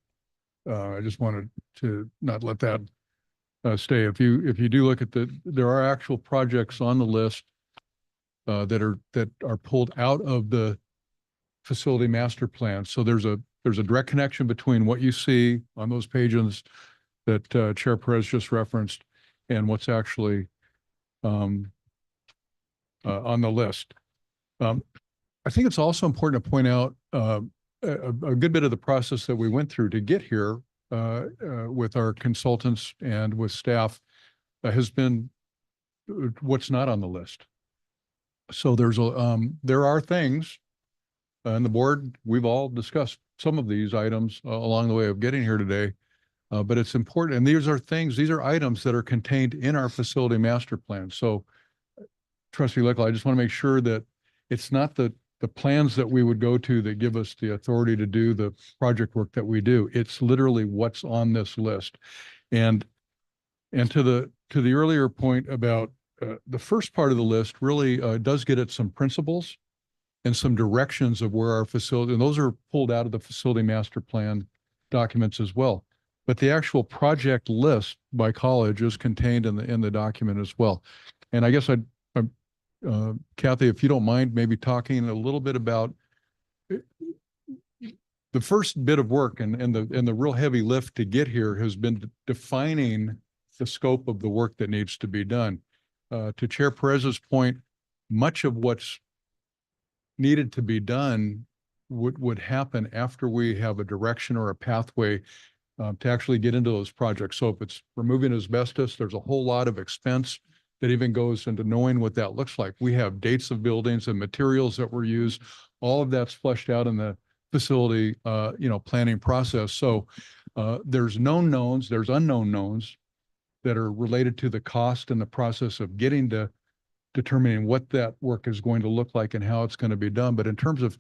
I just wanted to not let that stay. If you do look at there are actual projects on the list that are pulled out of the facility master plan. So there's a direct connection between what you see on those pages that Chair Perez just referenced and what's actually on the list. I think it's also important to point out a good bit of the process that we went through to get here with our consultants and with staff has been what's not on the list. So there are things, and the board, we've all discussed some of these items along the way of getting here today, but it's important. And these are items that are contained in our facility master plan. So Trustee Lickle, I just want to make sure that it's not the plans that we would go to that give us the authority to do the project work that we do. It's literally what's on this list. And to the earlier point about the first part of the list really does get at some principles and some directions of where our facility, and those are pulled out of the facility master plan documents as well. But the actual project list by college is contained in the document as well. And I guess Kathy, if you don't mind, maybe talking a little bit about the first bit of work and the real heavy lift to get here has been defining the scope of the work that needs to be done. To Chair Perez's point, much of what's needed to be done would happen after we have a direction or a pathway to actually get into those projects. So if it's removing asbestos, there's a whole lot of expense that even goes into knowing what that looks like. We have dates of buildings and materials that were used. All of that's fleshed out in the facility, planning process. So there's known knowns, there's unknown knowns that are related to the cost and the process of getting to determining what that work is going to look like and how it's going to be done. But in terms of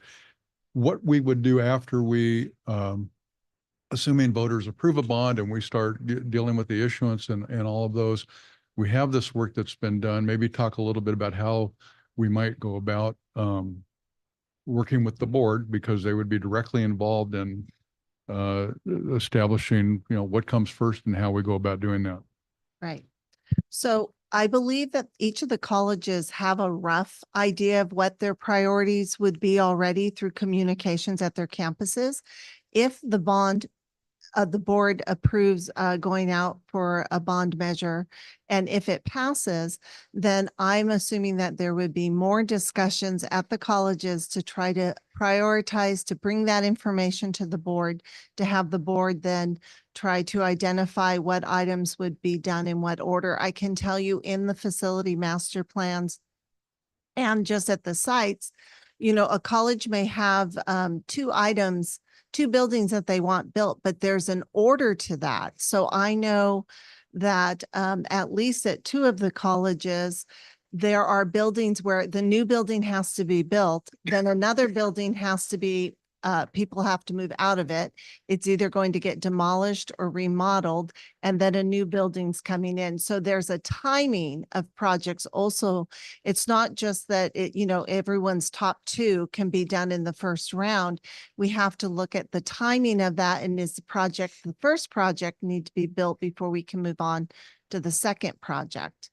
what we would do after we, assuming voters approve a bond and we start dealing with the issuance and all of those, we have this work that's been done. Maybe talk a little bit about how we might go about working with the board because they would be directly involved in establishing, what comes first and how we go about doing that. Right. So I believe that each of the colleges have a rough idea of what their priorities would be already through communications at their campuses. If the board approves going out for a bond measure, and if it passes, then I'm assuming that there would be more discussions at the colleges to try to prioritize, to bring that information to the board, to have the board then try to identify what items would be done in what order. I can tell you in the facility master plans and just at the sites, a college may have two buildings that they want built, but there's an order to that. So I know that at least at two of the colleges, there are buildings where the new building has to be built, then another building has to be, people have to move out of it. It's either going to get demolished or remodeled, and then a new building's coming in. So there's a timing of projects also. It's not just that it, everyone's top two can be done in the first round. We have to look at the timing of that, and is the first project need to be built before we can move on to the second project.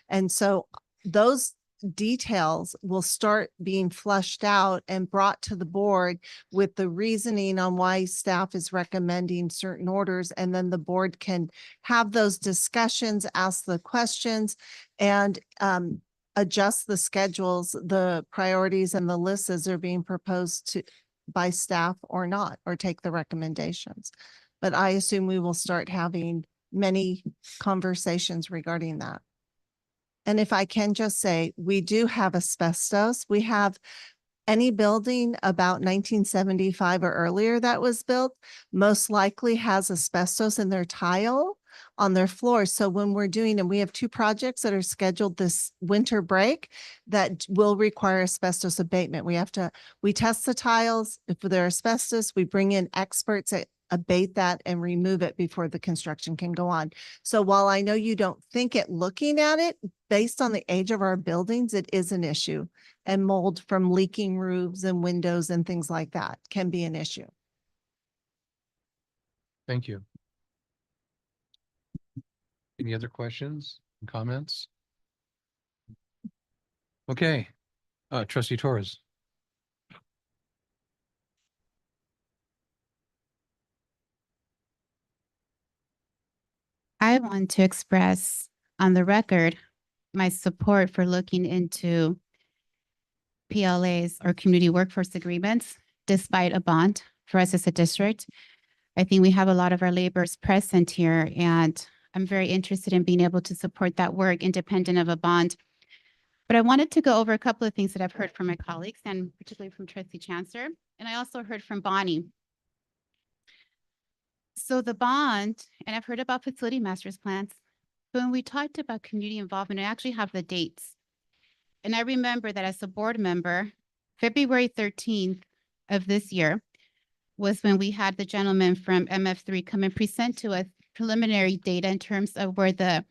And so those details will start being flushed out and brought to the board with the reasoning on why staff is recommending certain orders. And then the board can have those discussions, ask the questions, and adjust the schedules, the priorities, and the lists as they're being proposed by staff or not, or take the recommendations. But I assume we will start having many conversations regarding that. And if I can just say, we do have asbestos. We have any building about 1975 or earlier that was built most likely has asbestos in their tile on their floors. So when we're doing, and we have two projects that are scheduled this winter break that will require asbestos abatement. We test the tiles. If they're asbestos, we bring in experts that abate that and remove it before the construction can go on. So while I know you don't think it looking at it, based on the age of our buildings, it is an issue. And mold from leaking roofs and windows and things like that can be an issue. Thank you. Any other questions, comments? Okay, Trustee Torres. I want to express on the record my support for looking into PLAs or community workforce agreements, despite a bond for us as a district. I think we have a lot of our laborers present here, and I'm very interested in being able to support that work independent of a bond. But I wanted to go over a couple of things that I've heard from my colleagues, and particularly from Trustee Chancellor, and I also heard from Bonnie. So the bond, and I've heard about facility master's plans, but when we talked about community involvement, I actually have the dates. And I remember that as a board member, February 13th of this year was when we had the gentleman from MF3 come and present to us preliminary data in terms of where the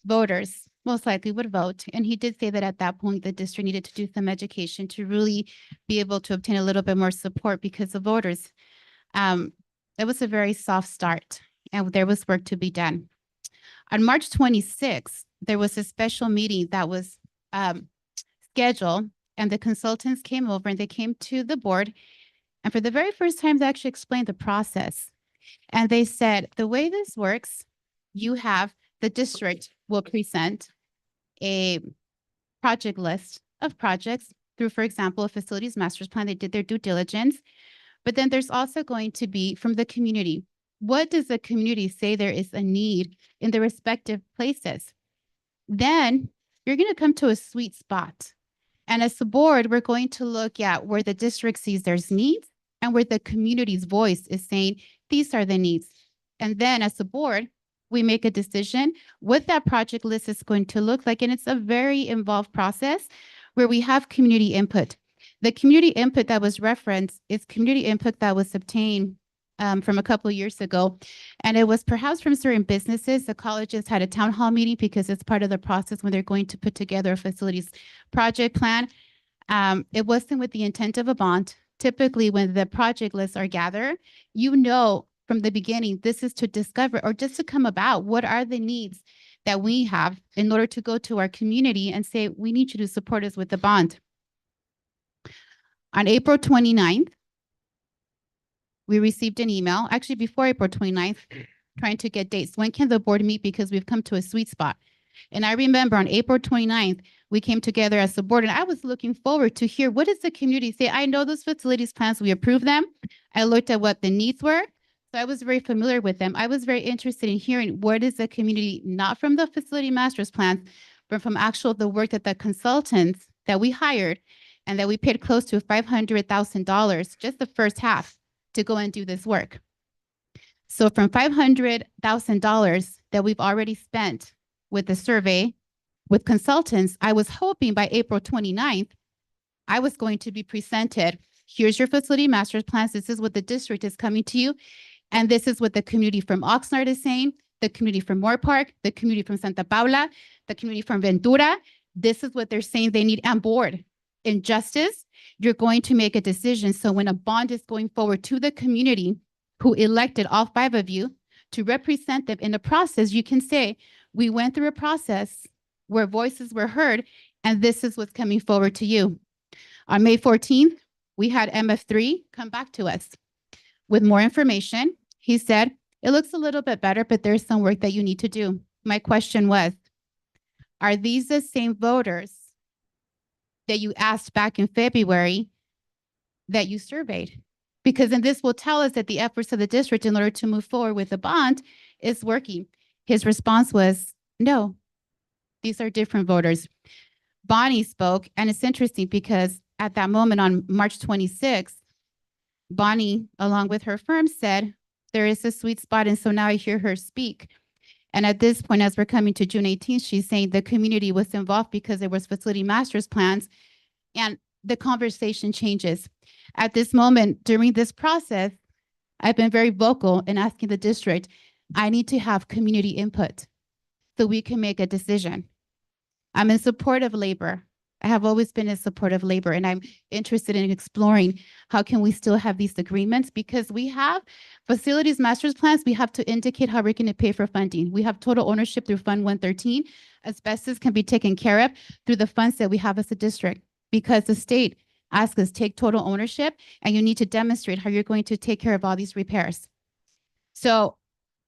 voters most likely would vote. And he did say that at that point, the district needed to do some education to really be able to obtain a little bit more support because of voters. It was a very soft start, and there was work to be done. On March 26th, there was a special meeting that was scheduled, and the consultants came over and they came to the board. And for the very first time, they actually explained the process. And they said, the way this works, you have the district will present a project list of projects through, for example, a facilities master's plan. They did their due diligence. But then there's also going to be from the community. What does the community say there is a need in the respective places? Then you're going to come to a sweet spot. And as a board, we're going to look at where the district sees there's needs and where the community's voice is saying, these are the needs. And then as a board, we make a decision what that project list is going to look like. And it's a very involved process where we have community input. The community input that was referenced is community input that was obtained from a couple of years ago. And it was perhaps from certain businesses. The colleges had a town hall meeting because it's part of the process when they're going to put together a facilities project plan. It wasn't with the intent of a bond. Typically, when the project lists are gathered, you know from the beginning, this is to discover or just to come about what are the needs that we have in order to go to our community and say, we need you to support us with the bond. On April 29th, we received an email, actually before April 29th, trying to get dates. When can the board meet? Because we've come to a sweet spot. And I remember on April 29th, we came together as a board, and I was looking forward to hear what does the community say. I know those facilities plans, we approved them. I looked at what the needs were. So I was very familiar with them. I was very interested in hearing what is the community, not from the facility master's plans, but from actual the work that the consultants that we hired and that we paid close to $500,000, just the first half, to go and do this work. So from $500,000 that we've already spent with the survey, with consultants, I was hoping by April 29th, I was going to be presented. Here's your facility master plans. This is what the district is coming to you. And this is what the community from Oxnard is saying, the community from Moore Park, the community from Santa Paula, the community from Ventura. This is what they're saying they need on board. In justice, you're going to make a decision. So when a bond is going forward to the community who elected all 5 of you to represent them in the process, you can say, we went through a process where voices were heard, and this is what's coming forward to you. On May 14th, we had MF3 come back to us with more information. He said, it looks a little bit better, but there's some work that you need to do. My question was, are these the same voters that you asked back in February that you surveyed? Because then this will tell us that the efforts of the district in order to move forward with the bond is working. His response was, no, these are different voters. Bonnie spoke, and it's interesting because at that moment on March 26th, Bonnie, along with her firm, said, there is a sweet spot. And so now I hear her speak. And at this point, as we're coming to June 18th, she's saying the community was involved because there was facility master's plans, and the conversation changes. At this moment, during this process, I've been very vocal in asking the district, I need to have community input so we can make a decision. I'm in support of labor. I have always been in support of labor, and I'm interested in exploring how can we still have these agreements, because we have facilities master's plans. We have to indicate how we're going to pay for funding. We have total ownership through Fund 113. Asbestos can be taken care of through the funds that we have as a district, because the state asks us take total ownership, and you need to demonstrate how you're going to take care of all these repairs. So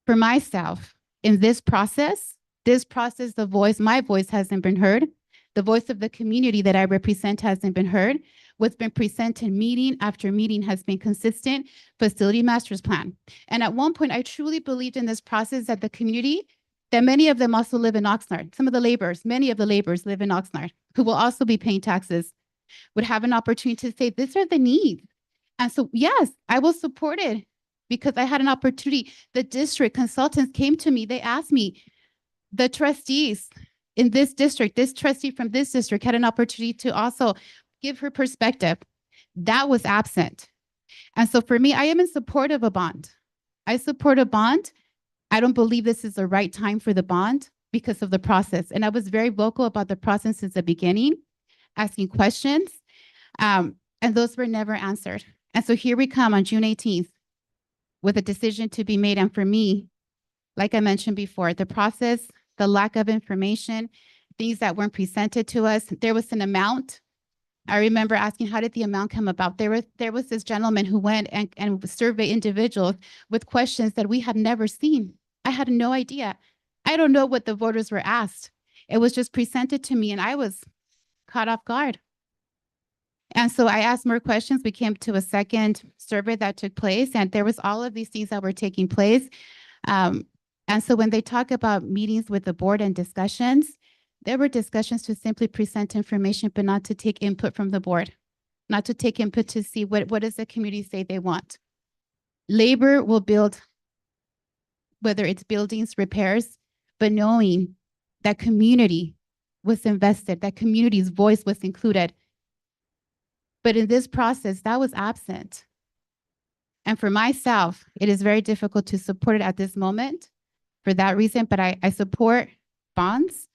for myself, in this process, my voice hasn't been heard. The voice of the community that I represent hasn't been heard. What's been presented meeting after meeting has been consistent facility master's plan. And at one point, I truly believed in this process that the community, that many of them also live in Oxnard. Some of the laborers, many of the laborers live in Oxnard, who will also be paying taxes, would have an opportunity to say, these are the needs. And so, yes, I will support it because I had an opportunity. The district consultants came to me. They asked me, the trustees in this district, this trustee from this district had an opportunity to also give her perspective. That was absent. And so for me, I am in support of a bond. I support a bond. I don't believe this is the right time for the bond because of the process. And I was very vocal about the process since the beginning, asking questions, and those were never answered. And so here we come on June 18th with a decision to be made. And for me, like I mentioned before, the process, the lack of information, things that weren't presented to us. There was an amount. I remember asking, how did the amount come about? There was this gentleman who went and surveyed individuals with questions that we had never seen. I had no idea. I don't know what the voters were asked. It was just presented to me, and I was caught off guard. And so I asked more questions. We came to a second survey that took place, and there was all of these things that were taking place. And so when they talk about meetings with the board and discussions, there were discussions to simply present information, but not to take input from the board, not to take input to see what does the community say they want. Labor will build, whether it's buildings, repairs, but knowing that community was invested, that community's voice was included. But in this process, that was absent. And for myself, it is very difficult to support it at this moment for that reason, but I support bonds.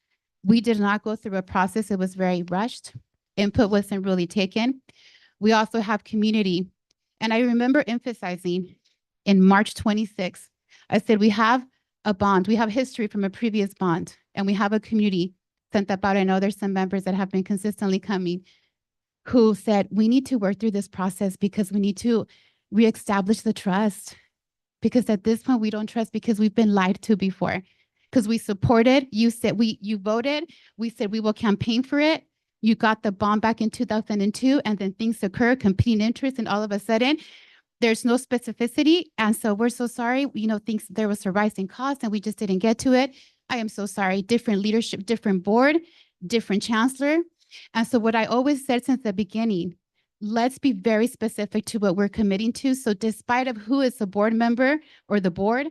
We did not go through a process. It was very rushed. Input wasn't really taken. We also have community. And I remember emphasizing in March 26th, I said, we have a bond. We have history from a previous bond, and we have a community. Santa Paula, I know there's some members that have been consistently coming who said, we need to work through this process because we need to reestablish the trust. Because at this point, we don't trust because we've been lied to before. Because we supported, you said you voted, we said we will campaign for it. You got the bond back in 2002, and then things occur, competing interests, and all of a sudden, there's no specificity. And so we're so sorry, there was a rise in cost and we just didn't get to it. I am so sorry. Different leadership, different board, different chancellor. And so what I always said since the beginning, let's be very specific to what we're committing to. So despite of who is the board member or the board,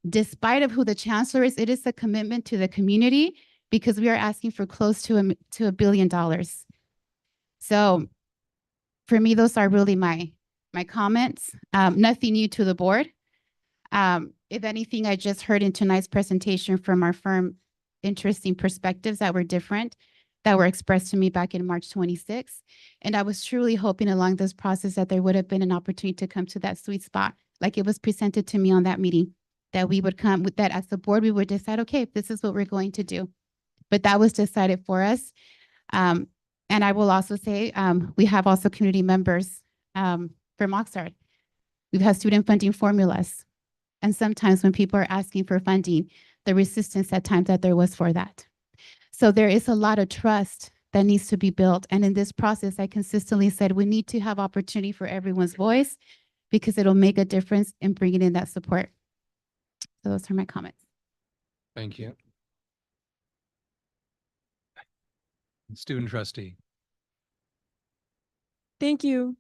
despite of who the chancellor is, it is a commitment to the community because we are asking for close to $1 billion. So for me, those are really my comments. Nothing new to the board. If anything, I just heard in tonight's presentation from our firm, interesting perspectives that were different, that were expressed to me back in March 26th. And I was truly hoping along this process that there would have been an opportunity to come to that sweet spot, like it was presented to me on that meeting, that we would come with that as a board, we would decide, okay, this is what we're going to do. But that was decided for us. And I will also say, we have also community members from Oxnard. We've had student funding formulas. And sometimes when people are asking for funding, the resistance at times that there was for that. So there is a lot of trust that needs to be built. And in this process, I consistently said, we need to have opportunity for everyone's voice because it'll make a difference in bringing in that support. So those are my comments. Thank you. Student trustee. Thank you,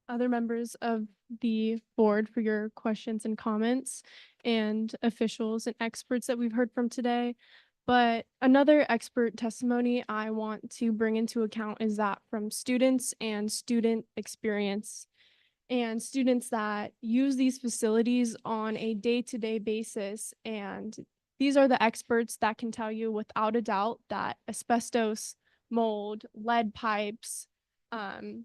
other members of the board, for your questions and comments, and officials and experts that we've heard from today. But another expert testimony I want to bring into account is that from students and student experience, and students that use these facilities on a day-to-day basis. And these are the experts that can tell you without a doubt that asbestos, mold, lead pipes, and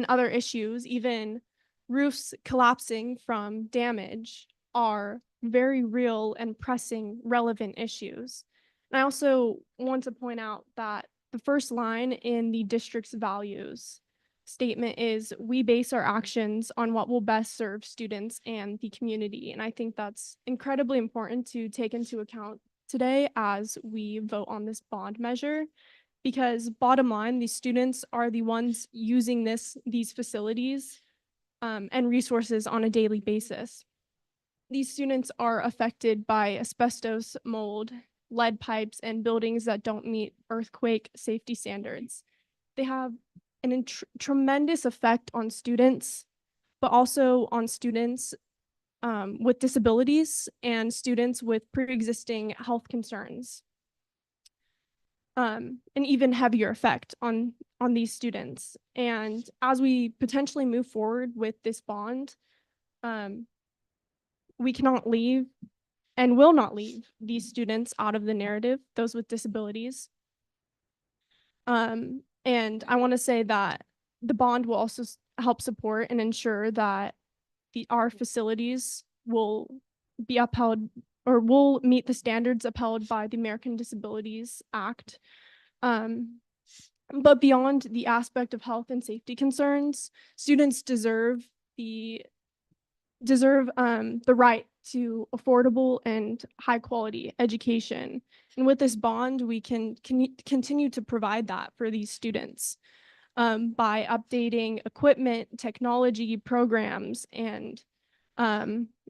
other issues, even roofs collapsing from damage, are very real and pressing relevant issues. And I also want to point out that the first line in the district's values statement is, we base our actions on what will best serve students and the community. And I think that's incredibly important to take into account today as we vote on this bond measure. Because bottom line, these students are the ones using these facilities and resources on a daily basis. These students are affected by asbestos, mold, lead pipes, and buildings that don't meet earthquake safety standards. They have an tremendous effect on students, but also on students with disabilities and students with pre-existing health concerns. An even heavier effect on these students. And as we potentially move forward with this bond, we cannot leave and will not leave these students out of the narrative, those with disabilities. And I want to say that the bond will also help support and ensure that our facilities will be upheld, or will meet the standards upheld by the American Disabilities Act. But beyond the aspect of health and safety concerns, students deserve the right to affordable and high quality education. And with this bond, we can continue to provide that for these students by updating equipment, technology, programs, and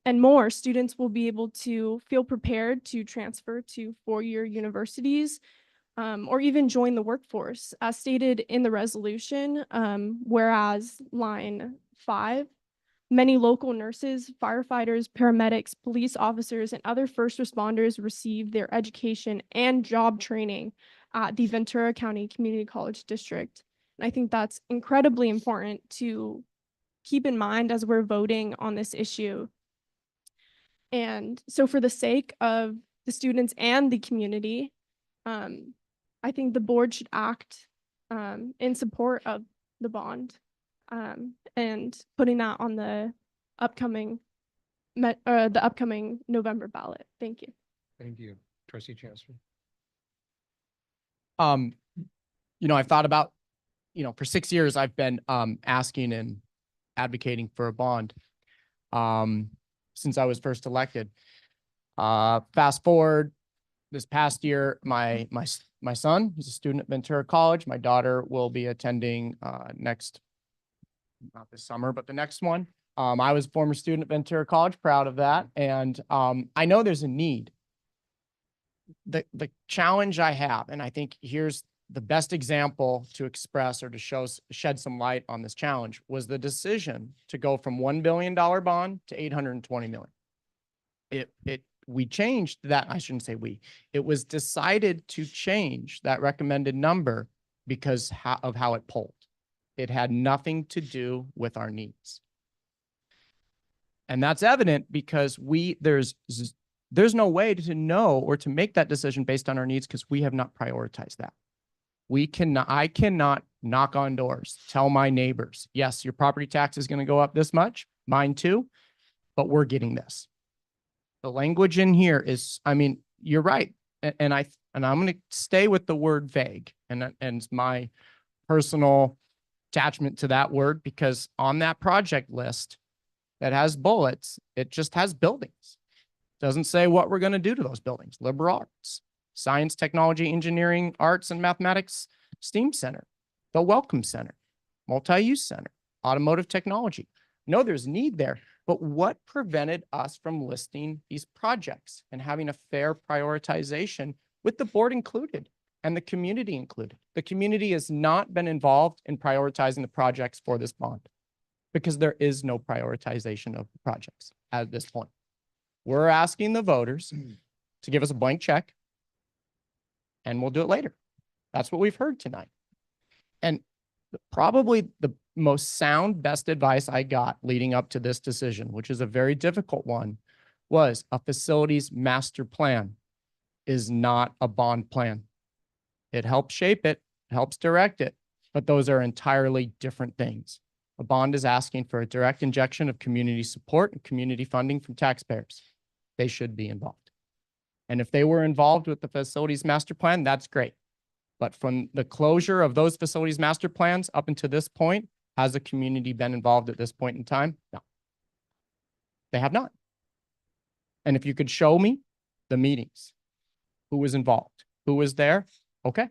more. Students will be able to feel prepared to transfer to four-year universities or even join the workforce. As stated in the resolution, whereas line 5, many local nurses, firefighters, paramedics, police officers, and other first responders receive their education and job training at the Ventura County Community College District. And I think that's incredibly important to keep in mind as we're voting on this issue. And so for the sake of the students and the community, I think the board should act in support of the bond and putting that on the upcoming November ballot. Thank you. Thank you. Trustee Chancellor. I thought about, for 6 years, I've been asking and advocating for a bond since I was first elected. Fast forward this past year, my son, he's a student at Ventura College. My daughter will be attending not this summer, but the next one. I was a former student at Ventura College, proud of that. And I know there's a need. The challenge I have, and I think here's the best example to express or to shed some light on this challenge was the decision to go from $1 billion bond to 820 million. We changed that. I shouldn't say we, it was decided to change that recommended number because of how it polled. It had nothing to do with our needs. And that's evident because there's no way to know or to make that decision based on our needs because we have not prioritized that. I cannot knock on doors, tell my neighbors, yes, your property tax is going to go up this much, mine too, but we're getting this. The language in here is, I mean, you're right. And I'm going to stay with the word vague and my personal attachment to that word, because on that project list that has bullets, it just has buildings. Doesn't say what we're going to do to those buildings. Liberal arts, science, technology, engineering, arts, and mathematics, STEAM center, the Welcome Center, multi-use center, automotive technology. No, there's need there. But what prevented us from listing these projects and having a fair prioritization with the board included and the community included? The community has not been involved in prioritizing the projects for this bond because there is no prioritization of the projects at this point. We're asking the voters to give us a blank check and we'll do it later. That's what we've heard tonight. And probably the most sound, best advice I got leading up to this decision, which is a very difficult one, was a facilities master plan is not a bond plan. It helps shape it, helps direct it, but those are entirely different things. A bond is asking for a direct injection of community support and community funding from taxpayers. They should be involved. And if they were involved with the facilities master plan, that's great. But from the closure of those facilities master plans up until this point, has the community been involved at this point in time? No. They have not. And if you could show me the meetings, who was involved, who was there, okay.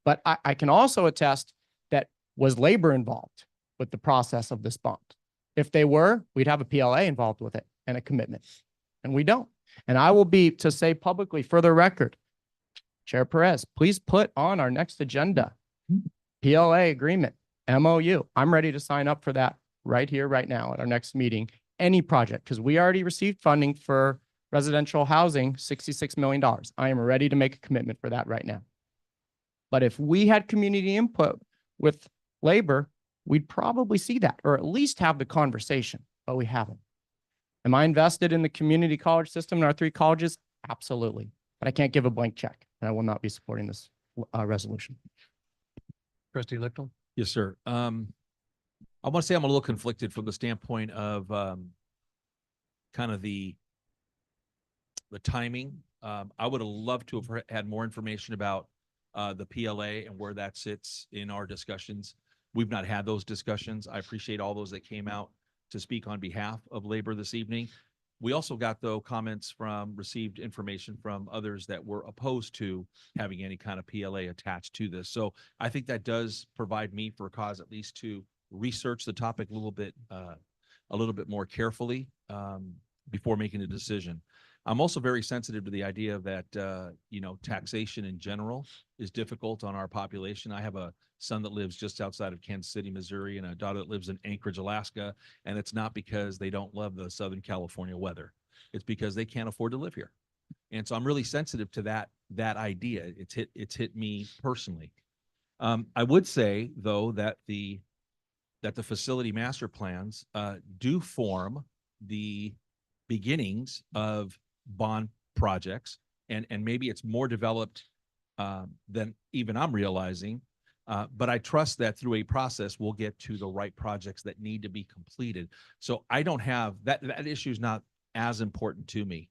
But I can also attest that was labor involved with the process of this bond? If they were, we'd have a PLA involved with it and a commitment, and we don't. And I will be, to say publicly for the record, Chair Perez, please put on our next agenda, PLA agreement, MOU. I'm ready to sign up for that right here, right now at our next meeting, any project, because we already received funding for residential housing, $66 million. I am ready to make a commitment for that right now. But if we had community input with labor, we'd probably see that, or at least have the conversation, but we haven't. Am I invested in the community college system in our 3 colleges? Absolutely. But I can't give a blank check, and I will not be supporting this resolution. Trustee Lichtel? Yes, sir. I want to say I'm a little conflicted from the standpoint of kind of the timing. I would have loved to have had more information about the PLA and where that sits in our discussions. We've not had those discussions. I appreciate all those that came out to speak on behalf of labor this evening. We also got, though, received information from others that were opposed to having any kind of PLA attached to this. So I think that does provide me for a cause at least to research the topic a little bit more carefully before making a decision. I'm also very sensitive to the idea that, taxation in general is difficult on our population. I have a son that lives just outside of Kansas City, Missouri, and a daughter that lives in Anchorage, Alaska. And it's not because they don't love the Southern California weather. It's because they can't afford to live here. And so I'm really sensitive to that idea. It's hit me personally. I would say, though, that the facility master plans do form the beginnings of bond projects, and maybe it's more developed than even I'm realizing. But I trust that through a process, we'll get to the right projects that need to be completed. So I don't have that issue is not as important to me.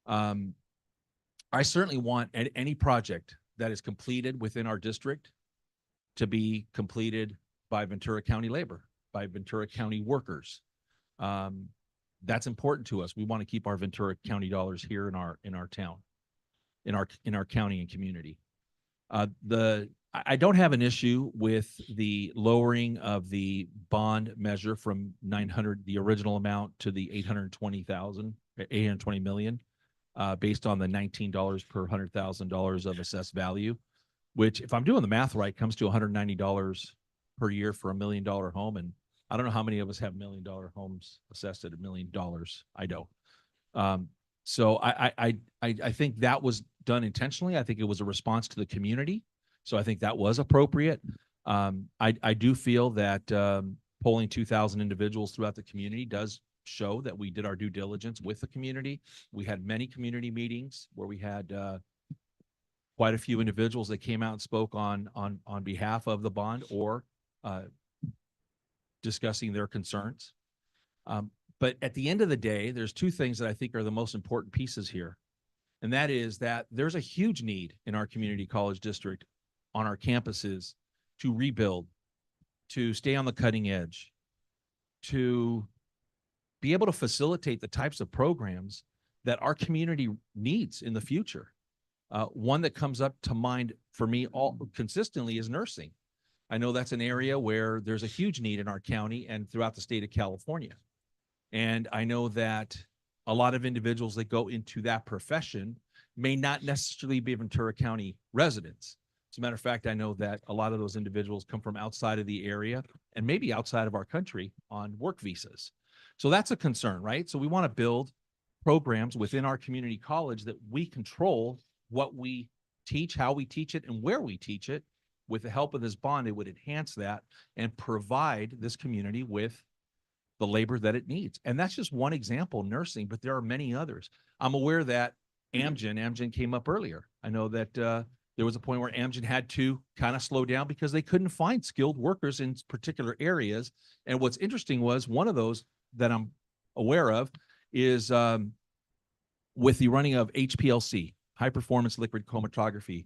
I certainly want any project that is completed within our district to be completed by Ventura County labor, by Ventura County workers. That's important to us. We want to keep our Ventura County dollars here in our town, in our county and community. I don't have an issue with the lowering of the bond measure from 900, the original amount, to the 820 million, based on the $19 per $100,000 of assessed value. which if I'm doing the math right, comes to $190 per year for $1 million home. And I don't know how many of us have $1 million homes assessed at $1 million. I don't. So I think that was done intentionally. I think it was a response to the community. So I think that was appropriate. I do feel that polling 2,000 individuals throughout the community does show that we did our due diligence with the community. We had many community meetings where we had quite a few individuals that came out and spoke on behalf of the bond or discussing their concerns. But at the end of the day, there's two things that I think are the most important pieces here. And that is that there's a huge need in our community college district on our campuses to rebuild, to stay on the cutting edge, to be able to facilitate the types of programs that our community needs in the future. One that comes up to mind for me all consistently is nursing. I know that's an area where there's a huge need in our county and throughout the state of California. And I know that a lot of individuals that go into that profession may not necessarily be Ventura County residents. As a matter of fact, I know that a lot of those individuals come from outside of the area and maybe outside of our country on work visas. So that's a concern, right? So we want to build programs within our community college that we control what we teach, how we teach it, and where we teach it. With the help of this bond, it would enhance that and provide this community with the labor that it needs. And that's just one example, nursing, but there are many others. I'm aware that Amgen came up earlier. I know that there was a point where Amgen had to kind of slow down because they couldn't find skilled workers in particular areas. And what's interesting was one of those that I'm aware of is with the running of HPLC, high performance liquid chromatography,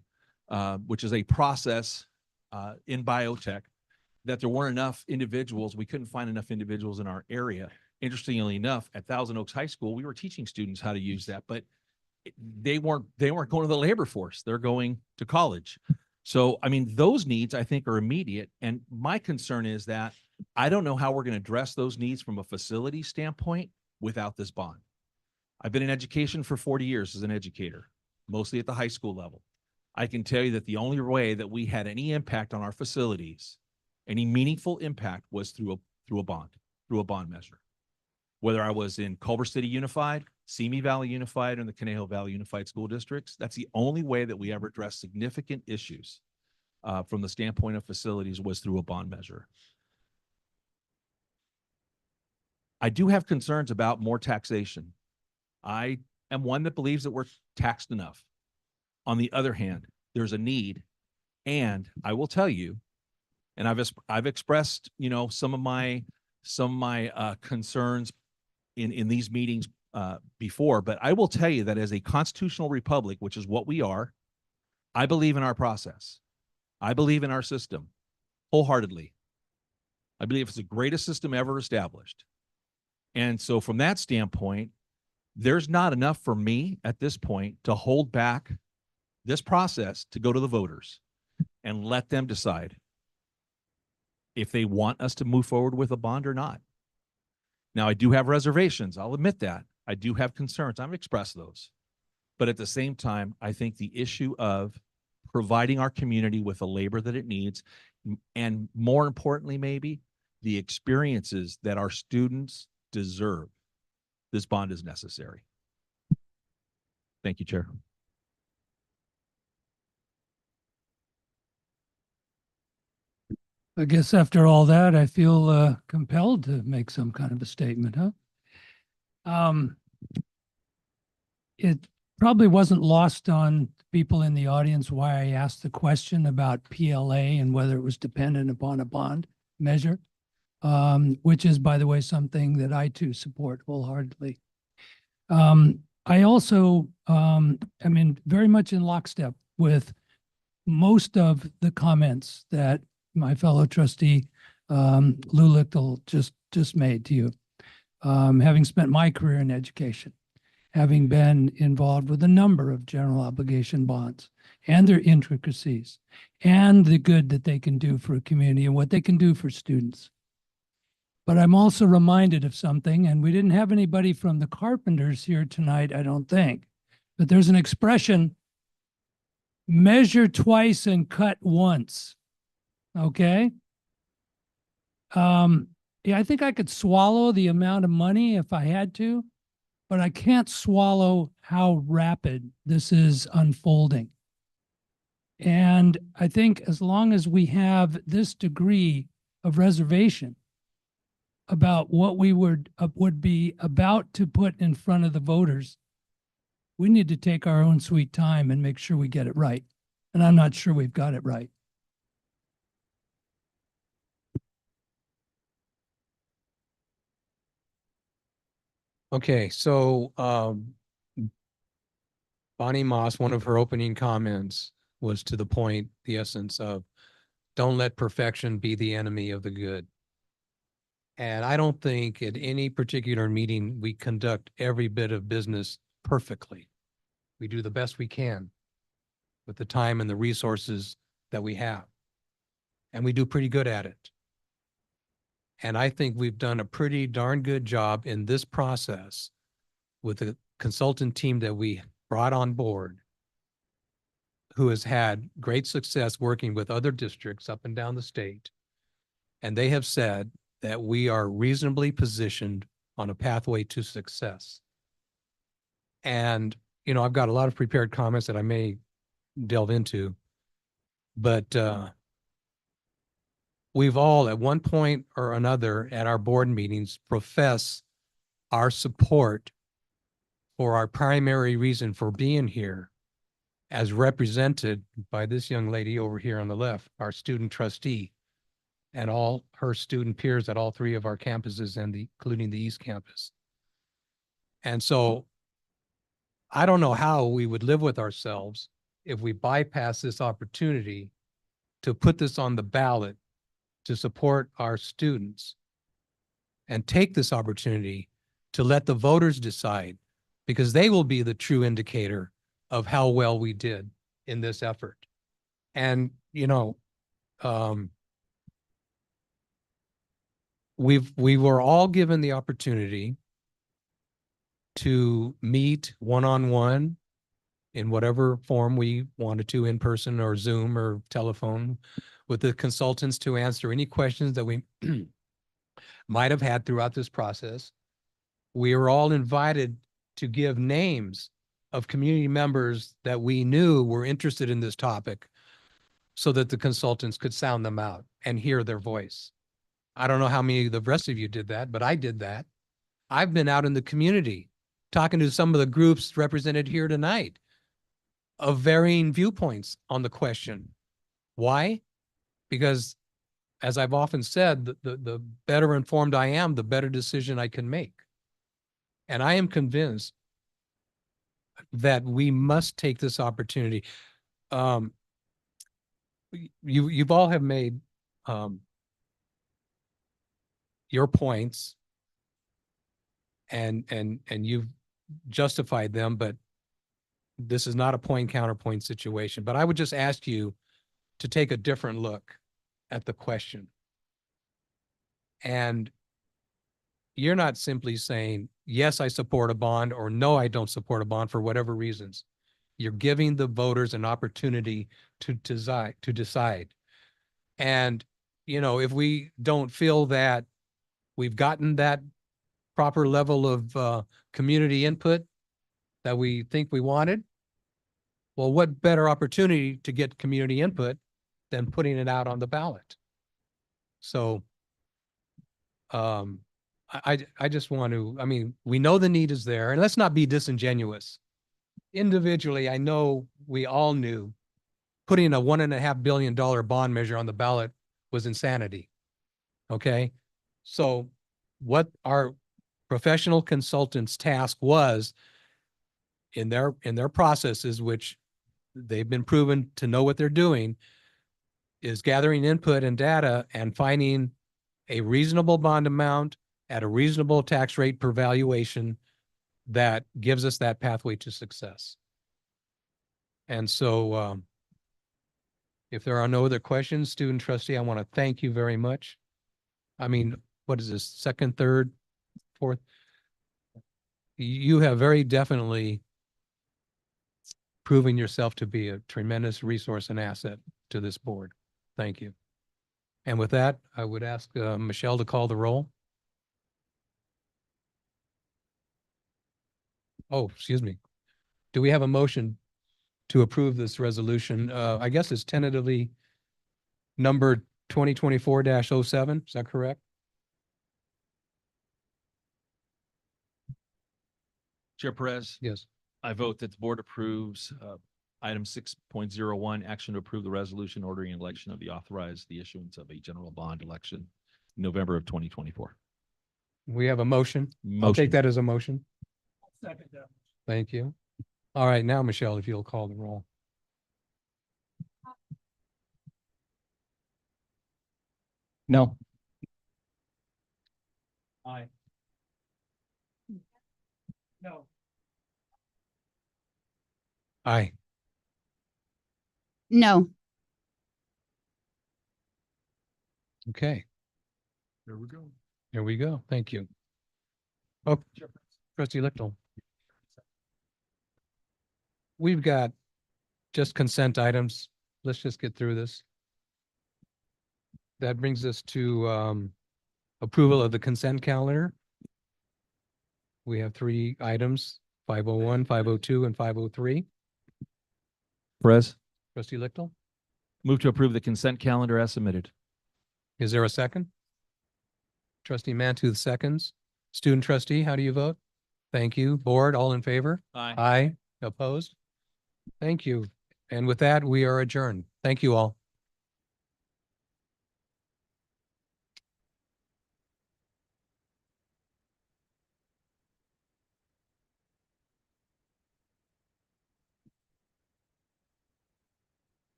which is a process in biotech, that there weren't enough individuals. We couldn't find enough individuals in our area. Interestingly enough, at Thousand Oaks High School, we were teaching students how to use that, but they weren't going to the labor force. They're going to college. So, I mean, those needs I think are immediate. And my concern is that I don't know how we're going to address those needs from a facility standpoint without this bond. I've been in education for 40 years as an educator, mostly at the high school level. I can tell you that the only way that we had any impact on our facilities, any meaningful impact, was through a bond measure. Whether I was in Culver City Unified, Simi Valley Unified, and the Conejo Valley Unified School Districts, that's the only way that we ever addressed significant issues from the standpoint of facilities was through a bond measure. I do have concerns about more taxation. I am one that believes that we're taxed enough. On the other hand, there's a need, and I will tell you, and I've expressed, you know, some of my concerns in these meetings before, but I will tell you that as a constitutional republic, which is what we are, I believe in our process. I believe in our system wholeheartedly. I believe it's the greatest system ever established. And so from that standpoint, there's not enough for me at this point to hold back this process to go to the voters and let them decide if they want us to move forward with a bond or not. Now, I do have reservations. I'll admit that. I do have concerns. I've expressed those. But at the same time, I think the issue of providing our community with the labor that it needs, and more importantly, maybe the experiences that our students deserve, this bond is necessary. Thank you, Chair. I guess after all that, I feel compelled to make some kind of a statement, huh? It probably wasn't lost on people in the audience why I asked the question about PLA and whether it was dependent upon a bond measure, which is, by the way, something that I too support wholeheartedly. I also am very much in lockstep with most of the comments that my fellow trustee Lou Lichtel just made to you. Having spent my career in education, having been involved with a number of general obligation bonds and their intricacies and the good that they can do for a community and what they can do for students. But I'm also reminded of something, and we didn't have anybody from the carpenters here tonight, I don't think, but there's an expression, measure twice and cut once. Okay? Yeah, I think I could swallow the amount of money if I had to, but I can't swallow how rapid this is unfolding. And I think as long as we have this degree of reservation about what we would be about to put in front of the voters, we need to take our own sweet time and make sure we get it right. And I'm not sure we've got it right. Okay, so Bonnie Moss, one of her opening comments was to the point, the essence of, don't let perfection be the enemy of the good. And I don't think at any particular meeting we conduct every bit of business perfectly. We do the best we can with the time and the resources that we have. And we do pretty good at it. And I think we've done a pretty darn good job in this process with the consultant team that we brought on board, who has had great success working with other districts up and down the state. And they have said that we are reasonably positioned on a pathway to success. And, you know, I've got a lot of prepared comments that I may delve into, but we've all at one point or another at our board meetings profess our support for our primary reason for being here, as represented by this young lady over here on the left, our student trustee, and all her student peers at all three of our campuses and including the East Campus. And so I don't know how we would live with ourselves if we bypass this opportunity to put this on the ballot to support our students and take this opportunity to let the voters decide, because they will be the true indicator of how well we did in this effort. And, you know, we were all given the opportunity to meet one-on-one in whatever form we wanted to, in person or Zoom or telephone, with the consultants to answer any questions that we might have had throughout this process. We were all invited to give names of community members that we knew were interested in this topic so that the consultants could sound them out and hear their voice. I don't know how many of the rest of you did that, but I did that. I've been out in the community talking to some of the groups represented here tonight of varying viewpoints on the question. Why? Because, as I've often said, the better informed I am, the better decision I can make. And I am convinced that we must take this opportunity. You've all have made your points and you've justified them, but this is not a point counterpoint situation. But I would just ask you to take a different look at the question. And you're not simply saying, yes, I support a bond, or no, I don't support a bond for whatever reasons. You're giving the voters an opportunity to decide. And, you know, if we don't feel that we've gotten that proper level of community input that we think we wanted, well, what better opportunity to get community input than putting it out on the ballot? So I just want to, I mean, we know the need is there, and let's not be disingenuous. Individually, I know we all knew putting a $1.5 billion bond measure on the ballot was insanity. Okay. So what our professional consultants' task was in their processes, which they've been proven to know what they're doing, is gathering input and data and finding a reasonable bond amount at a reasonable tax rate per valuation that gives us that pathway to success. And so if there are no other questions, student trustee, I want to thank you very much. I mean, what is this, second, third, fourth? You have very definitely proving yourself to be a tremendous resource and asset to this board. Thank you. And with that, I would ask Michelle to call the roll. Oh, excuse me. Do we have a motion to approve this resolution? I guess it's tentatively number 2024-07. Is that correct? Chair Perez, Yes. I vote that the board approves item 6.01, action to approve the resolution ordering an election of the authorized the issuance of a general bond election November of 2024. We have a motion. I'll Motion. take that as a motion. Second that. Thank you. All right, now, Michelle, if you'll call the roll. No. Aye. No. Aye. No. Okay, There we go. here we go. Thank you. Oh, Trustee Lichtel. We've got just consent items. Let's just get through this. That brings us to approval of the consent calendar. We have 3 items, 501, 502, and 503. Perez, Trustee Lichtel, move to approve the consent calendar as submitted. is there a second? Trustee Mantooth seconds. Student trustee, how do you vote? Thank you. Board, all in favor? Aye. Aye. Opposed? Thank you. And with that, we are adjourned. Thank you all.